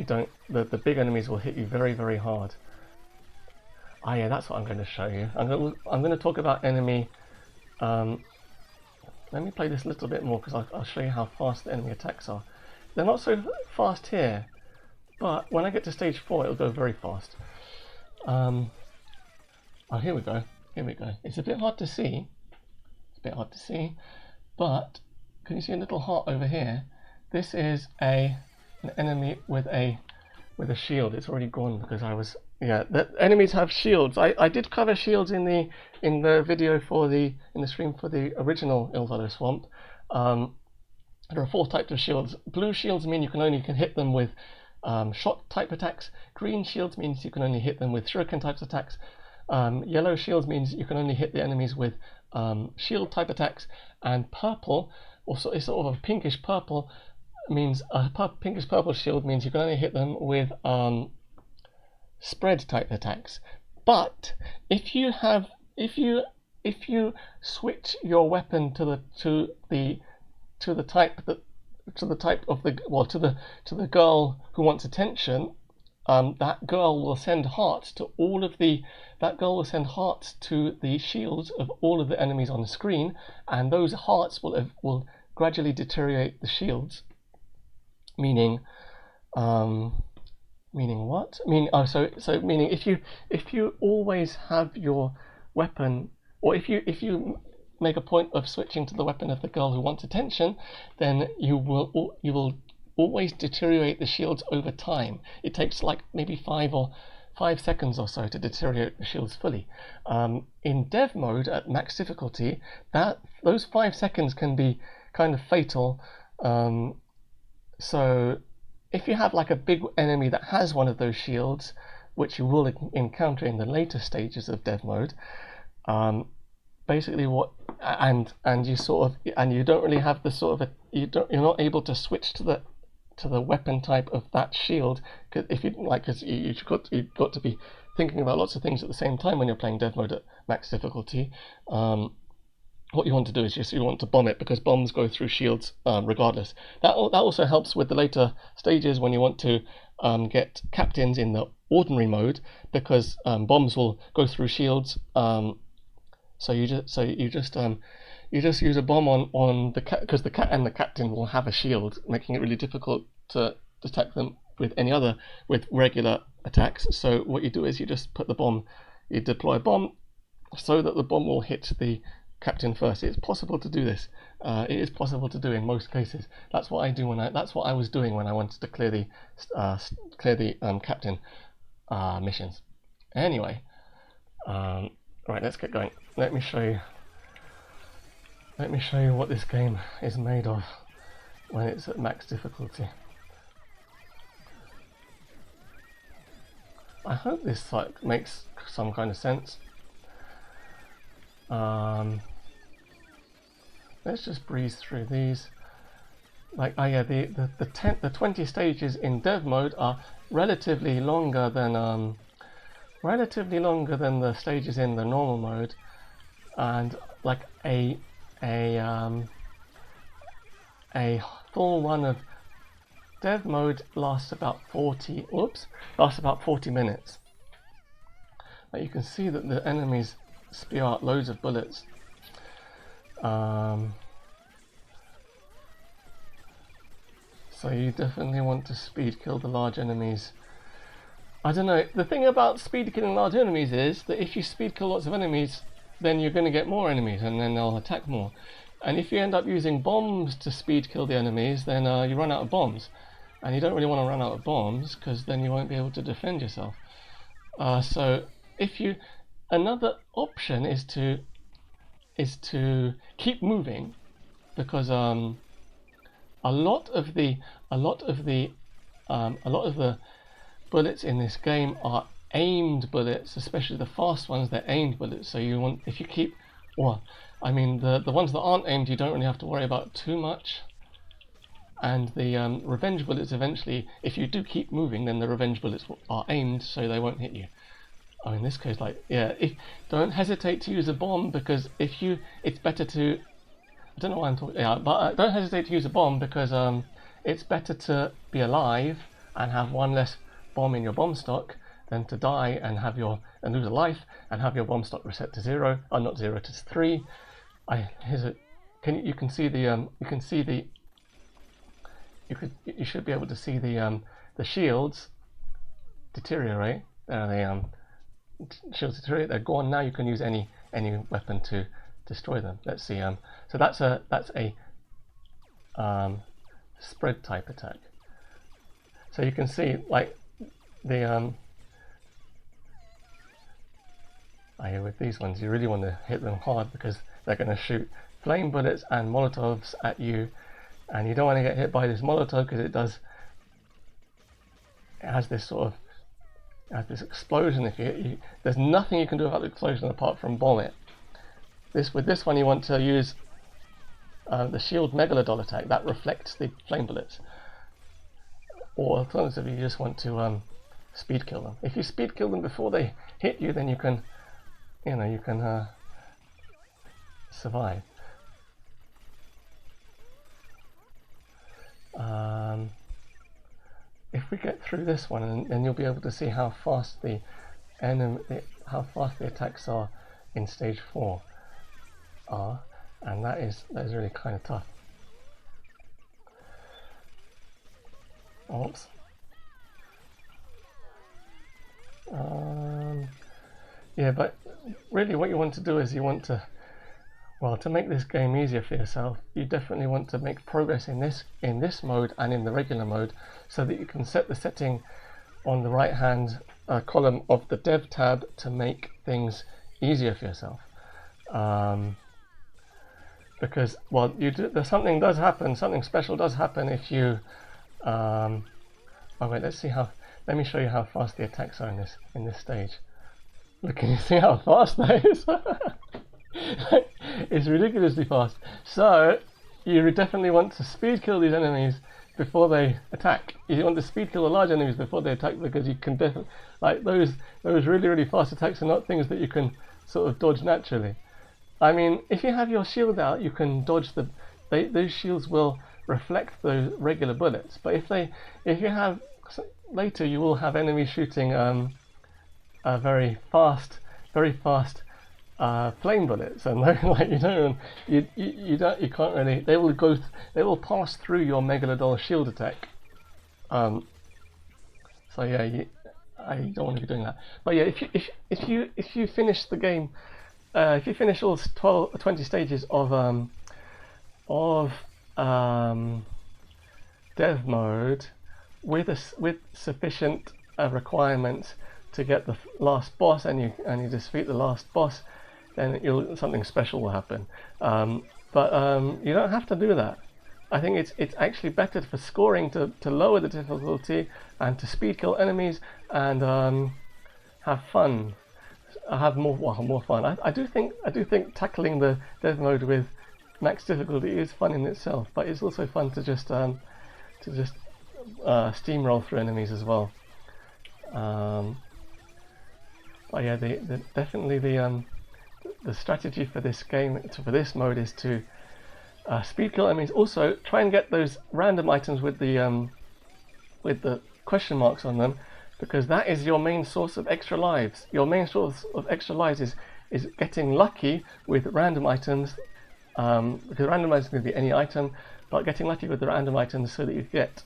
don't, the big enemies will hit you very, very hard. Ah, yeah, that's what I'm going to show you. I'm going to talk about enemy. Let me play this a little bit more, because I'll show you how fast the enemy attacks are. They're not so fast here, but when I get to stage 4, it'll go very fast. Oh, here we go. Here we go. It's a bit hard to see. But can you see a little heart over here? This is an enemy with a shield. It's already gone because I was. Yeah, the enemies have shields. I did cover shields in the video in the stream for the original Illvelo Swamp. There are 4 types of shields. Blue shields mean you can only hit them with shot type attacks. Green shields means you can only hit them with shuriken types attacks. Yellow shields means you can only hit the enemies with shield type attacks. And purple, also it's sort of a pinkish purple, means pinkish purple shield means you can only hit them with spread type attacks. But if you switch your weapon to the girl who wants attention, that girl will send hearts to the shields of all of the enemies on the screen, and those hearts will gradually deteriorate the shields. Meaning what? Meaning if you always have your weapon, or if you make a point of switching to the weapon of the girl who wants attention, then you will always deteriorate the shields over time. It takes like maybe 5 seconds or so to deteriorate the shields fully. In dev mode at max difficulty, those 5 seconds can be kind of fatal. So if you have like a big enemy that has one of those shields, which you will encounter in the later stages of dev mode, basically you don't really have the sort of you're not able to switch to the weapon type of that shield, because you've got to be thinking about lots of things at the same time when you're playing dev mode at max difficulty. What you want to do is you want to bomb it, because bombs go through shields regardless. That also helps with the later stages when you want to get captains in the ordinary mode, because bombs will go through shields. So you just use a bomb on the cat, because the cat and the captain will have a shield, making it really difficult to attack them with regular attacks. So what you do is you just put the bomb, you deploy a bomb so that the bomb will hit the captain first. It's possible to do this. It is possible to do in most cases. That's what I was doing when I wanted to clear the captain missions. Anyway, right, let's get going. Let me show you what this game is made of when it's at max difficulty. I hope this makes some kind of sense. Let's just breeze through these. The 20 stages in dev mode are relatively longer than the stages in the normal mode, and like a full run of dev mode lasts about 40 minutes. But you can see that the enemies spew out loads of bullets. So you definitely want to speed kill the large enemies. I don't know, the thing about speed killing large enemies is that if you speed kill lots of enemies, then you're going to get more enemies, and then they'll attack more. And if you end up using bombs to speed kill the enemies, then you run out of bombs. And you don't really want to run out of bombs, because then you won't be able to defend yourself. So if you, another option is to keep moving, because a lot of the a lot of the a lot of the bullets in this game are aimed bullets, especially the fast ones. They're aimed bullets. So you want, if you keep, well, I mean the ones that aren't aimed, you don't really have to worry about too much. And the revenge bullets, eventually, if you do keep moving, then the revenge bullets are aimed, so they won't hit you. Oh, in this case, like, yeah, don't hesitate to use a bomb, because it's better to, I don't know why I'm talking, yeah, but don't hesitate to use a bomb, because it's better to be alive and have one less bomb in your bomb stock than to die and lose a life and have your bomb stock reset to 0, or not 0, to 3. You can see the you should be able to see the shields deteriorate. Shields deteriorate. They're gone now. You can use any weapon to destroy them. Let's see. So that's a spread type attack. So you can see, like, the with these ones, you really want to hit them hard, because they're going to shoot flame bullets and molotovs at you. And you don't want to get hit by this molotov, because it has this sort of explosion. If there's nothing you can do about the explosion apart from bomb it. With this one, you want to use the shield megalodoll attack that reflects the flame bullets. Or alternatively, you just want to speed kill them. If you speed kill them before they hit you, then you can survive. If we get through this one, then you'll be able to see how fast the attacks are in stage 4 and that is really kind of tough. Oops. Yeah, but really what you want to do is you want to, well, to make this game easier for yourself, you definitely want to make progress in this mode and in the regular mode, so that you can set the setting on the right hand column of the dev tab to make things easier for yourself. Because, well, something special does happen if you oh wait, let me show you how fast the attacks are in this stage. Look, can you see how fast that is? It's ridiculously fast. So you definitely want to speed kill these enemies before they attack. You want to speed kill the large enemies before they attack, because you can definitely, like, those really, really fast attacks are not things that you can sort of dodge naturally. I mean, if you have your shield out, you can dodge those shields will reflect those regular bullets. But if you have, later you will have enemies shooting very fast flame bullets, and like you can't really. They will pass through your megalodoll shield attack. So yeah, I don't want to be doing that. But yeah, if you finish the game, if you finish all 20 stages of dev mode with sufficient requirements to get the last boss, and you defeat the last boss, then something special will happen. But you don't have to do that. I think it's actually better for scoring to lower the difficulty and to speed kill enemies and have fun, have more fun. I do think tackling the dev mode with max difficulty is fun in itself, but it's also fun to just steamroll through enemies as well. But yeah, definitely the strategy for this game, for this mode, is to speed kill enemies. Also, try and get those random items with the question marks on them, because that is your main source of extra lives. Your main source of extra lives is getting lucky with random items, because random items can be any item, but getting lucky with the random items so that you get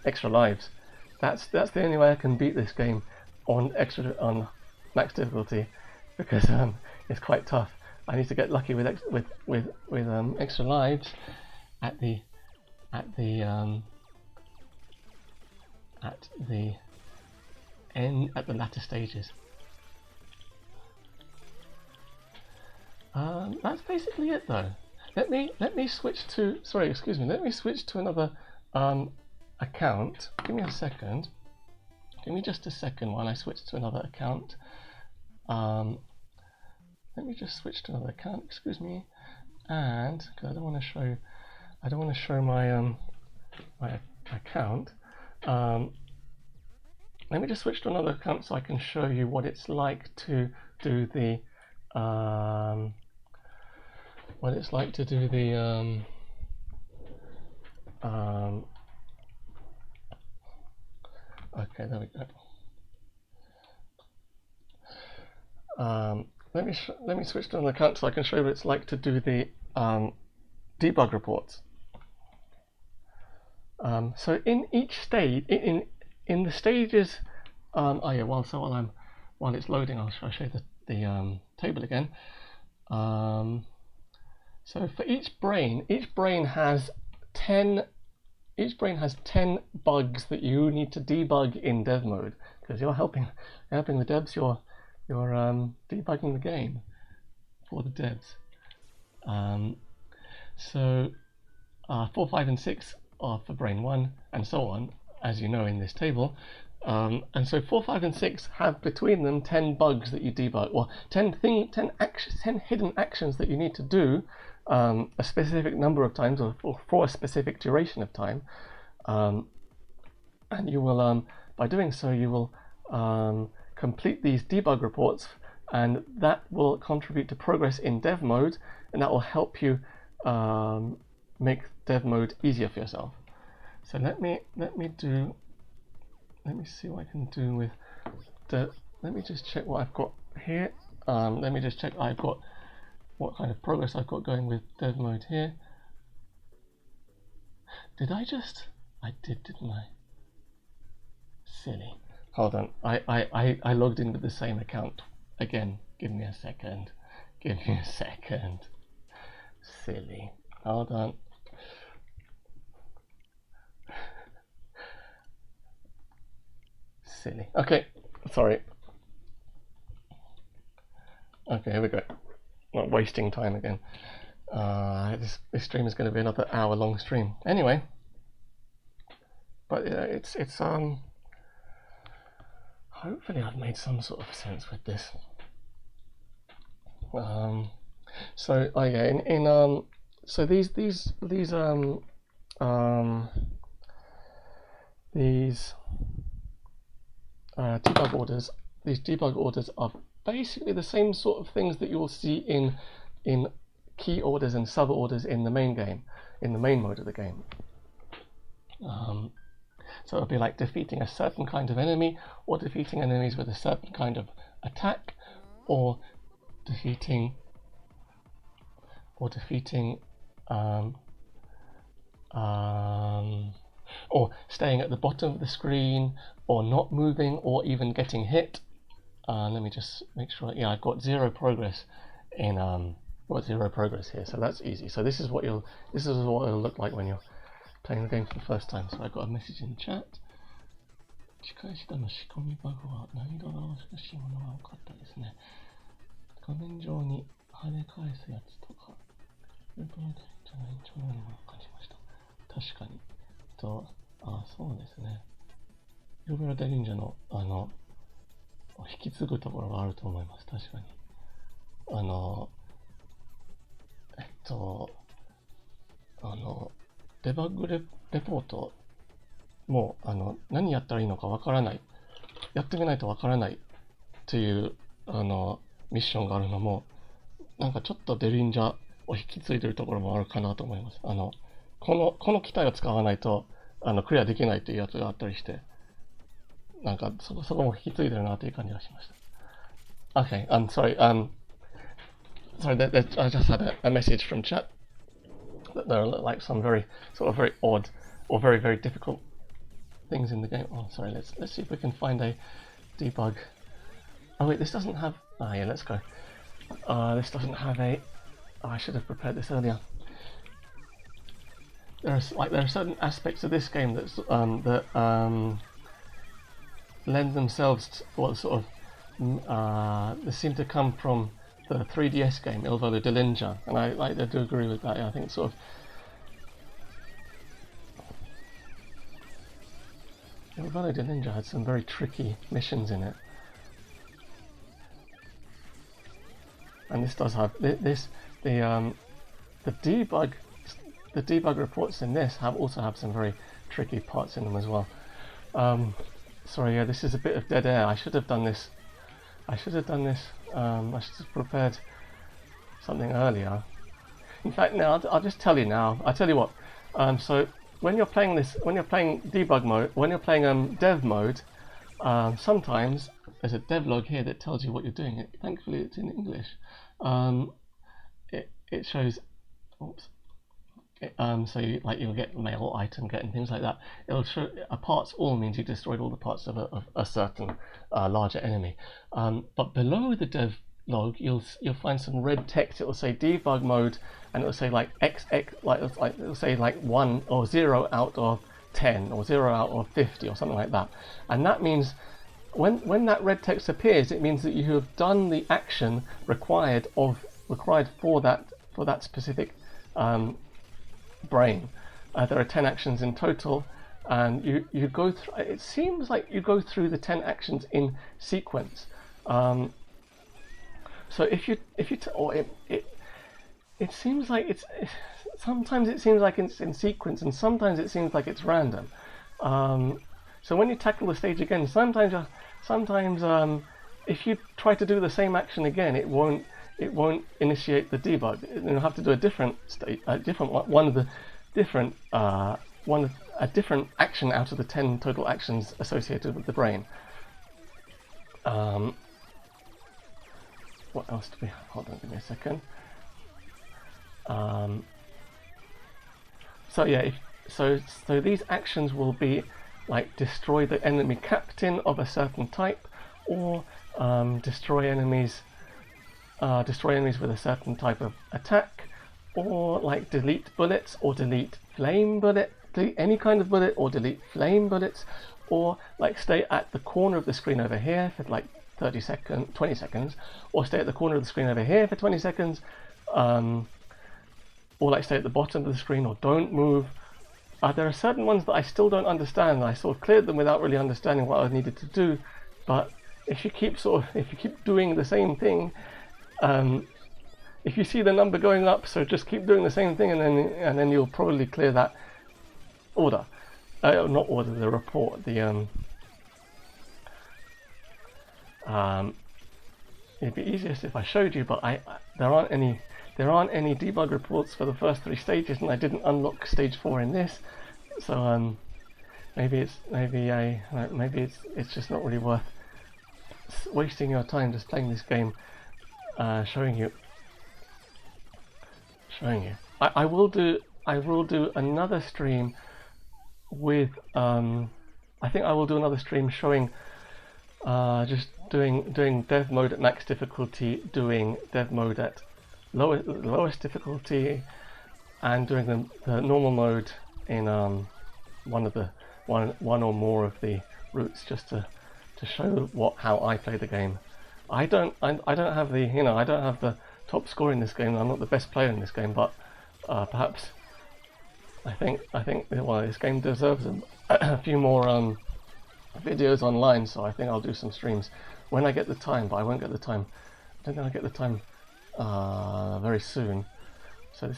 extra lives. That's the only way I can beat this game on max difficulty, because it's quite tough. I need to get lucky with extra lives at the at the latter stages. That's basically it though. Let me switch to, sorry, excuse me, let me switch to another account. Give me a second. Give me just a second while I switch to another account. Let me just switch to another account, excuse me. And cause I don't want to show my my account. Let me just switch to another account so I can show you what it's like to do the okay, there we go. Let me switch to another account so I can show you what it's like to do the debug reports. So in each stage, in the stages, oh yeah, while it's loading, I'll show you the table again. So for each brain has 10 bugs that you need to debug in dev mode, because you're helping the devs. You're debugging the game for the devs. So 4, 5, and 6 are for brain 1, and so on, as you know in this table. And so 4, 5, and 6 have between them 10 bugs that you debug, or 10 hidden actions that you need to do a specific number of times, or for a specific duration of time. And you will, by doing so, you will complete these debug reports, and that will contribute to progress in dev mode, and that will help you make dev mode easier for yourself. So let me see what I can do with the. Let me just check what I've got here. Let me just check I've got what kind of progress I've got going with dev mode here. Did I just? I did, didn't I? Silly. Hold on. I logged in with the same account again. Give me a second. Give me a second. Silly. Hold on. Silly. Okay. Sorry. Okay, here we go. Not wasting time again. This stream is going to be another hour-long stream. Anyway. But yeah, it's hopefully I've made some sort of sense with this. So oh yeah, so these debug orders. These debug orders are basically the same sort of things that you will see in key orders and sub orders in the main game, in the main mode of the game. So it'll be like defeating a certain kind of enemy, or defeating enemies with a certain kind of attack, or defeating or staying at the bottom of the screen, or not moving, or even getting hit. Let me just make sure. Yeah, I've got 0 progress in got 0 progress here, so that's easy. So this is what it'll look like when you're playing the game for the first time. So I got a message in the chat. 仕返しだの仕込みバグは難易度が難しいものが多かったですね。画面上に跳ね返すやつとか、ループのキャラクターの延長のようにも感じました。確かに。そうですね。イルベロ大忍者の引き継ぐところがあると思います。確かに。デバッグレポートも何やったらいいのかわからない、やってみないとわからないっていうミッションがあるのも、なんかちょっとデリンジャーを引き継いでるところもあるかなと思います。この機体を使わないとクリアできないというやつがあったりして、なんかそこも引き継いでるなという感じがしました。Okay, I'm sorry. Sorry, I just had a message from chat that there are like some very odd or very, very difficult things in the game. Oh, sorry. Let's see if we can find a debug. Oh wait, this doesn't have. Ah, yeah. Let's go. This doesn't have a. Oh, I should have prepared this earlier. There are certain aspects of this game that lend themselves to what sort of they seem to come from the 3DS game Illvelo Swamp, and I do agree with that. Yeah, I think sort of Illvelo Swamp had some very tricky missions in it, and this does have the debug reports in this also have some very tricky parts in them as well. Sorry, yeah, this is a bit of dead air. I should have done this. I should have prepared something earlier. In fact, now I'll just tell you now. I'll tell you what. So when you're playing debug mode, when you're playing dev mode, sometimes there's a devlog here that tells you what you're doing. Thankfully, it's in English. It shows. Oops. So you'll get mail item get and things like that. It'll show parts all means you destroyed all the parts of a certain larger enemy. But below the dev log, you'll find some red text. It will say debug mode, and it will say like XX, it'll say like 1 or 0 out of 10 or 0 out of 50 or something like that. And that means when that red text appears, it means that you have done the action required for that specific brain. There are 10 actions in total, and you go through. It seems like you go through the 10 actions in sequence. So it seems like sometimes it seems like it's in sequence, and sometimes it seems like it's random. So when you tackle the stage again, sometimes if you try to do the same action again, it won't initiate the debug. You'll have to do a different action out of the 10 total actions associated with the brain. What else do we have? Hold on, give me a second. So yeah, so these actions will be like destroy the enemy captain of a certain type, or destroy enemies with a certain type of attack, or like delete bullets, or delete flame bullet, delete any kind of bullet, or delete flame bullets, or like stay at the corner of the screen over here for like 20 seconds, or stay at the corner of the screen over here for 20 seconds, or like stay at the bottom of the screen, or don't move. There are certain ones that I still don't understand. I sort of cleared them without really understanding what I needed to do, but if you keep doing the same thing, if you see the number going up, so just keep doing the same thing, and then you'll probably clear that order. Not order, the report. It'd be easiest if I showed you, but there aren't any debug reports for the first 3 stages, and I didn't unlock stage 4 in this. So maybe it's just not really worth wasting your time just playing this game. Showing you. I will do another stream with I think I will do another stream showing just doing dev mode at max difficulty, doing dev mode at lowest difficulty, and doing the normal mode in one or more of the routes, just to show how I play the game. I don't have the top score in this game. I'm not the best player in this game, but perhaps I think this game deserves a few more videos online. So I think I'll do some streams when I get the time, but I won't get the time. I don't think I'll get the time very soon. So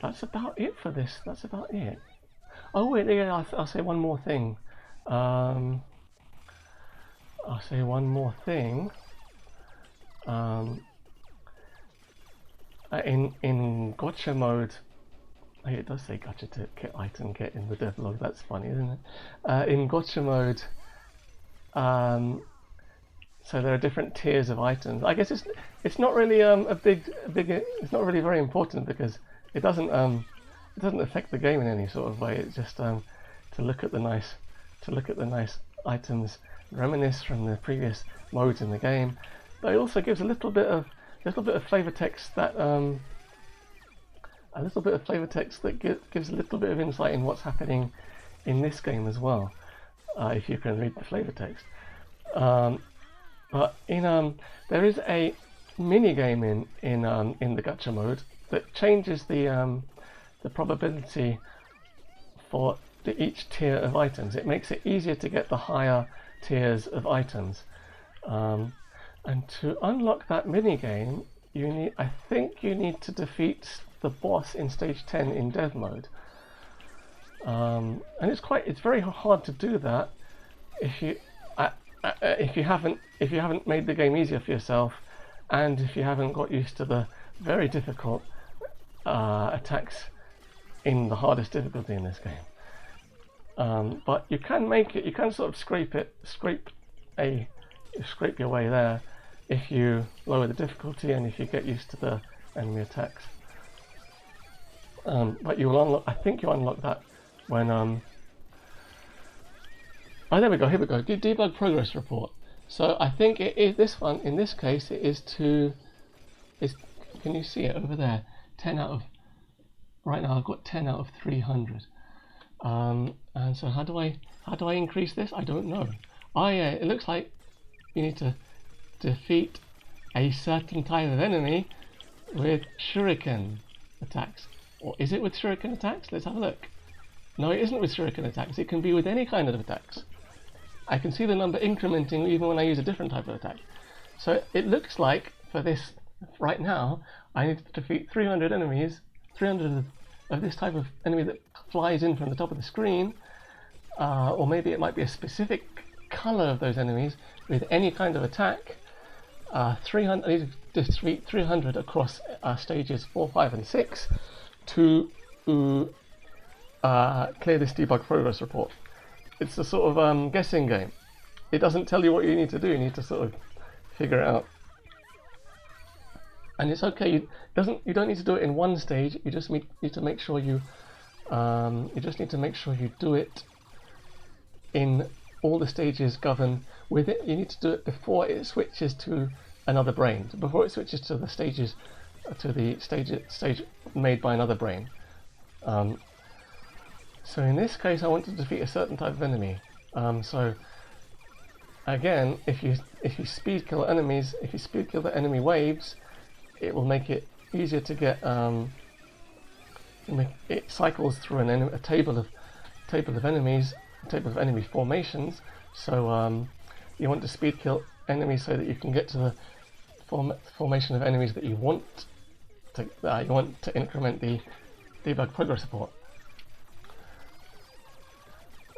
that's about it for this. That's about it. Oh wait, yeah, I'll say one more thing. I'll say one more thing. In gotcha mode, it does say gotcha to get item get in the devlog. That's funny, isn't it? In gotcha mode, so there are different tiers of items. I guess it's not really it's not really very important, because it doesn't affect the game in any sort of way. It's just to look at the nice items, reminisce from the previous modes in the game. But it also gives a little bit of flavor text that gives a little bit of insight in what's happening in this game as well. if you can read the flavor text. But there is a mini game in the gacha mode that changes the probability for each tier of items. It makes it easier to get the higher tiers of items. And to unlock that mini game, I think you need to defeat the boss in stage 10 in dev mode. And it's very hard to do that if you haven't made the game easier for yourself, and if you haven't got used to the very difficult attacks in the hardest difficulty in this game. But you can make it. You can sort of scrape your way there if you lower the difficulty and if you get used to the enemy attacks. But you will unlock. I think you unlock that when oh, there we go. Here we go. Debug progress report. So I think it is this one. In this case, it is to. Can you see it over there? 10 out of. Right now, I've got 10 out of 300. And so how do I increase this? I don't know. It looks like you need to defeat a certain type of enemy with shuriken attacks. Or is it with shuriken attacks? Let's have a look. No, it isn't with shuriken attacks. It can be with any kind of attacks. I can see the number incrementing even when I use a different type of attack. So it looks like for this right now, I need to defeat 300 enemies, 300 of this type of enemy that flies in from the top of the screen, or maybe it might be a specific color of those enemies with any kind of attack. 300. I need to defeat 300 across stages 4, 5, and 6 to clear this debug progress report. It's a sort of guessing game. It doesn't tell you what you need to do. You need to sort of figure it out. And it's okay. You don't need to do it in one stage. You just need to make sure you just need to make sure you do it in all the stages governed with it. You need to do it before it switches to another brain. Before it switches to the stages, to the stage made by another brain. So in this case, I want to defeat a certain type of enemy. So again, if you speed kill enemies, if you speed kill the enemy waves, it will make it easier to get. It cycles through a table of enemies, a table of enemy formations. So you want to speed kill enemies so that you can get to the formation of enemies that you want to increment the debug progress report.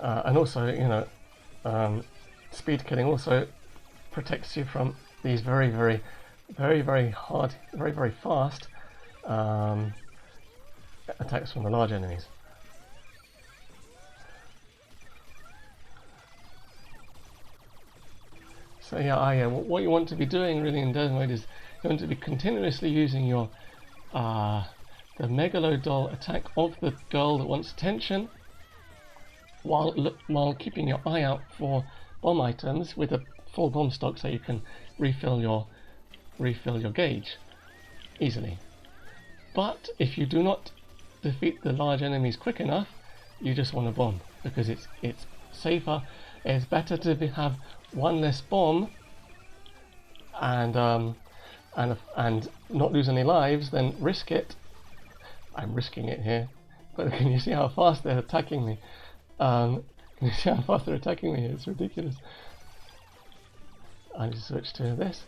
And also, speed killing also protects you from these very hard, very fast attacks from the large enemies. So yeah, what you want to be doing really in dev mode is you want to be continuously using your the megalodoll attack of the girl that wants attention, while keeping your eye out for bomb items with a full bomb stock, so you can refill your gauge easily. But if you do not defeat the large enemies quick enough, you just want a bomb, because it's safer. It's better to have one less bomb and not lose any lives than risk it. I'm risking it here, but can you see how fast they're attacking me? Can you see how fast they're attacking me? It's ridiculous. I just switch to this.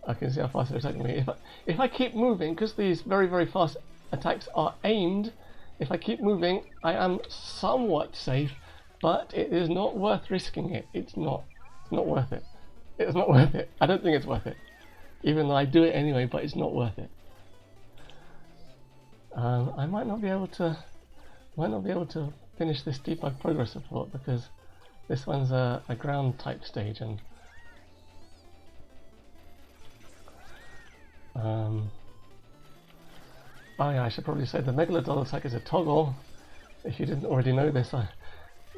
I can see how fast they're attacking me. If I keep moving, because these very fast attacks are aimed, if I keep moving, I am somewhat safe, but it is not worth risking it. It's not worth it. It's not worth it. I don't think it's worth it. Even though I do it anyway, but it's not worth it. I might not be able to finish this debug progress report because this one's a ground type stage, and oh yeah, I should probably say the megalodoll attack is a toggle. If you didn't already know this,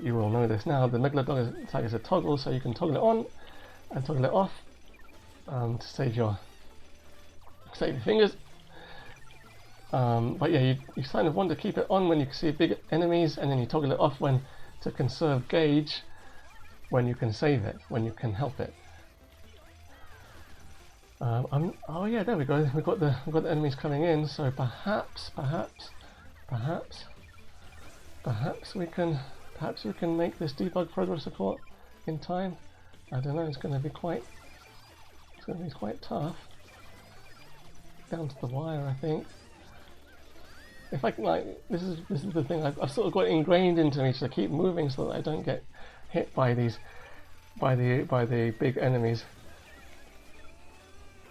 you will know this now. The megalodoll attack is a toggle, so you can toggle it on and toggle it off to save your fingers. But yeah, you kind of want to keep it on when you see big enemies, and then you toggle it off when to conserve gauge when you can save it, when you can help it. Oh yeah, there we go. We've got the enemies coming in. So perhaps we can make this debug progress report in time. I don't know. It's going to be quite tough. Down to the wire, I think. If I can, like, this is the thing. I've sort of got it ingrained into me to keep moving so that I don't get hit by the big enemies.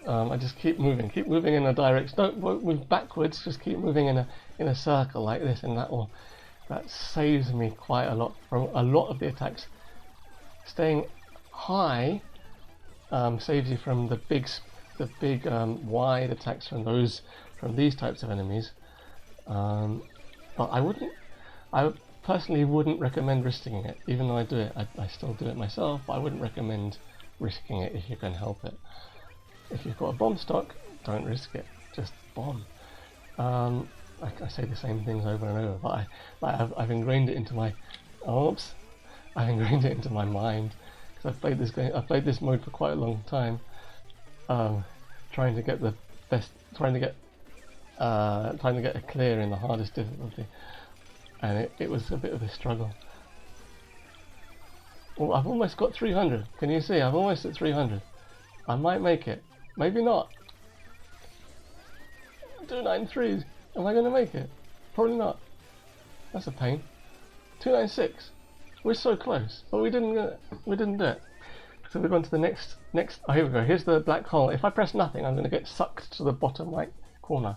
I just keep moving in a direction. Don't move backwards. Just keep moving in a circle like this, and that saves me quite a lot from a lot of the attacks. Staying high saves you from the big wide attacks from these types of enemies. But I personally wouldn't recommend risking it, even though I do it. I still do it myself, but I wouldn't recommend risking it if you can help it. If you've got a bomb stock, don't risk it. Just bomb. I say the same things over and over, but I've ingrained it into my I've ingrained it into my mind because I've played this game. I've played this mode for quite a long time, trying to get a clear in the hardest difficulty, and it was a bit of a struggle. Well, I've almost got 300. Can you see? I'm almost at 300. I might make it. Maybe not. 293s. Am I going to make it? Probably not. That's a pain. 296. We're so close, but we didn't do it. So we've gone to the next. Oh, here we go. Here's the black hole. If I press nothing, I'm going to get sucked to the bottom right corner.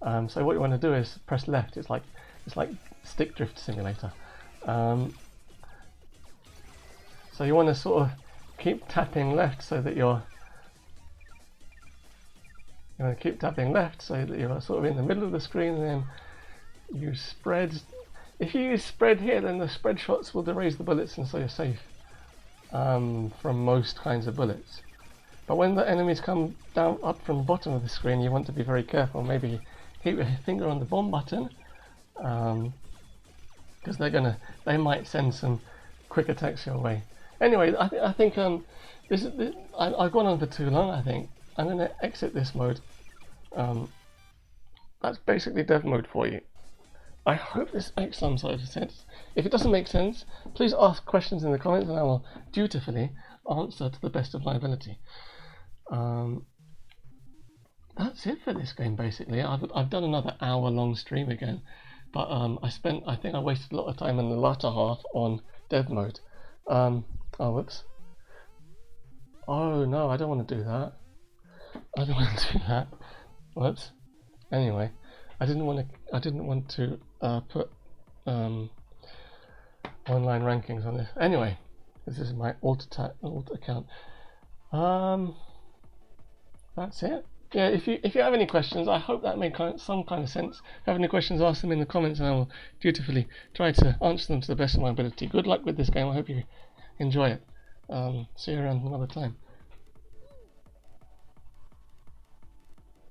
So what you want to do is press left. It's like stick drift simulator. So you want to sort of keep tapping left so that you're sort of in the middle of the screen, and then you spread. If you use spread here, then the spread shots will erase the bullets, and so you're safe from most kinds of bullets. But when the enemies come down up from the bottom of the screen, you want to be very careful. Maybe keep your finger on the bomb button, because they might send some quick attacks your way. Anyway, I think I've gone on for too long. I think I'm going to exit this mode. That's basically dev mode for you. I hope this makes some sort of sense. If it doesn't make sense, please ask questions in the comments, and I will dutifully answer to the best of my ability. That's it for this game, basically. I've done another hour-long stream again, but I think I wasted a lot of time in the latter half on dev mode. Oh, whoops. Oh no, I don't want to do that. I don't want to do that. Whoops. Anyway, I didn't want to put online rankings on this. Anyway, this is my alt account. That's it. Yeah, if you have any questions, I hope that made some kind of sense. If you have any questions, ask them in the comments, and I will dutifully try to answer them to the best of my ability. Good luck with this game. I hope you enjoy it. See you around another time.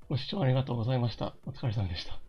ご視聴ありがとうございました。お疲れ様でした。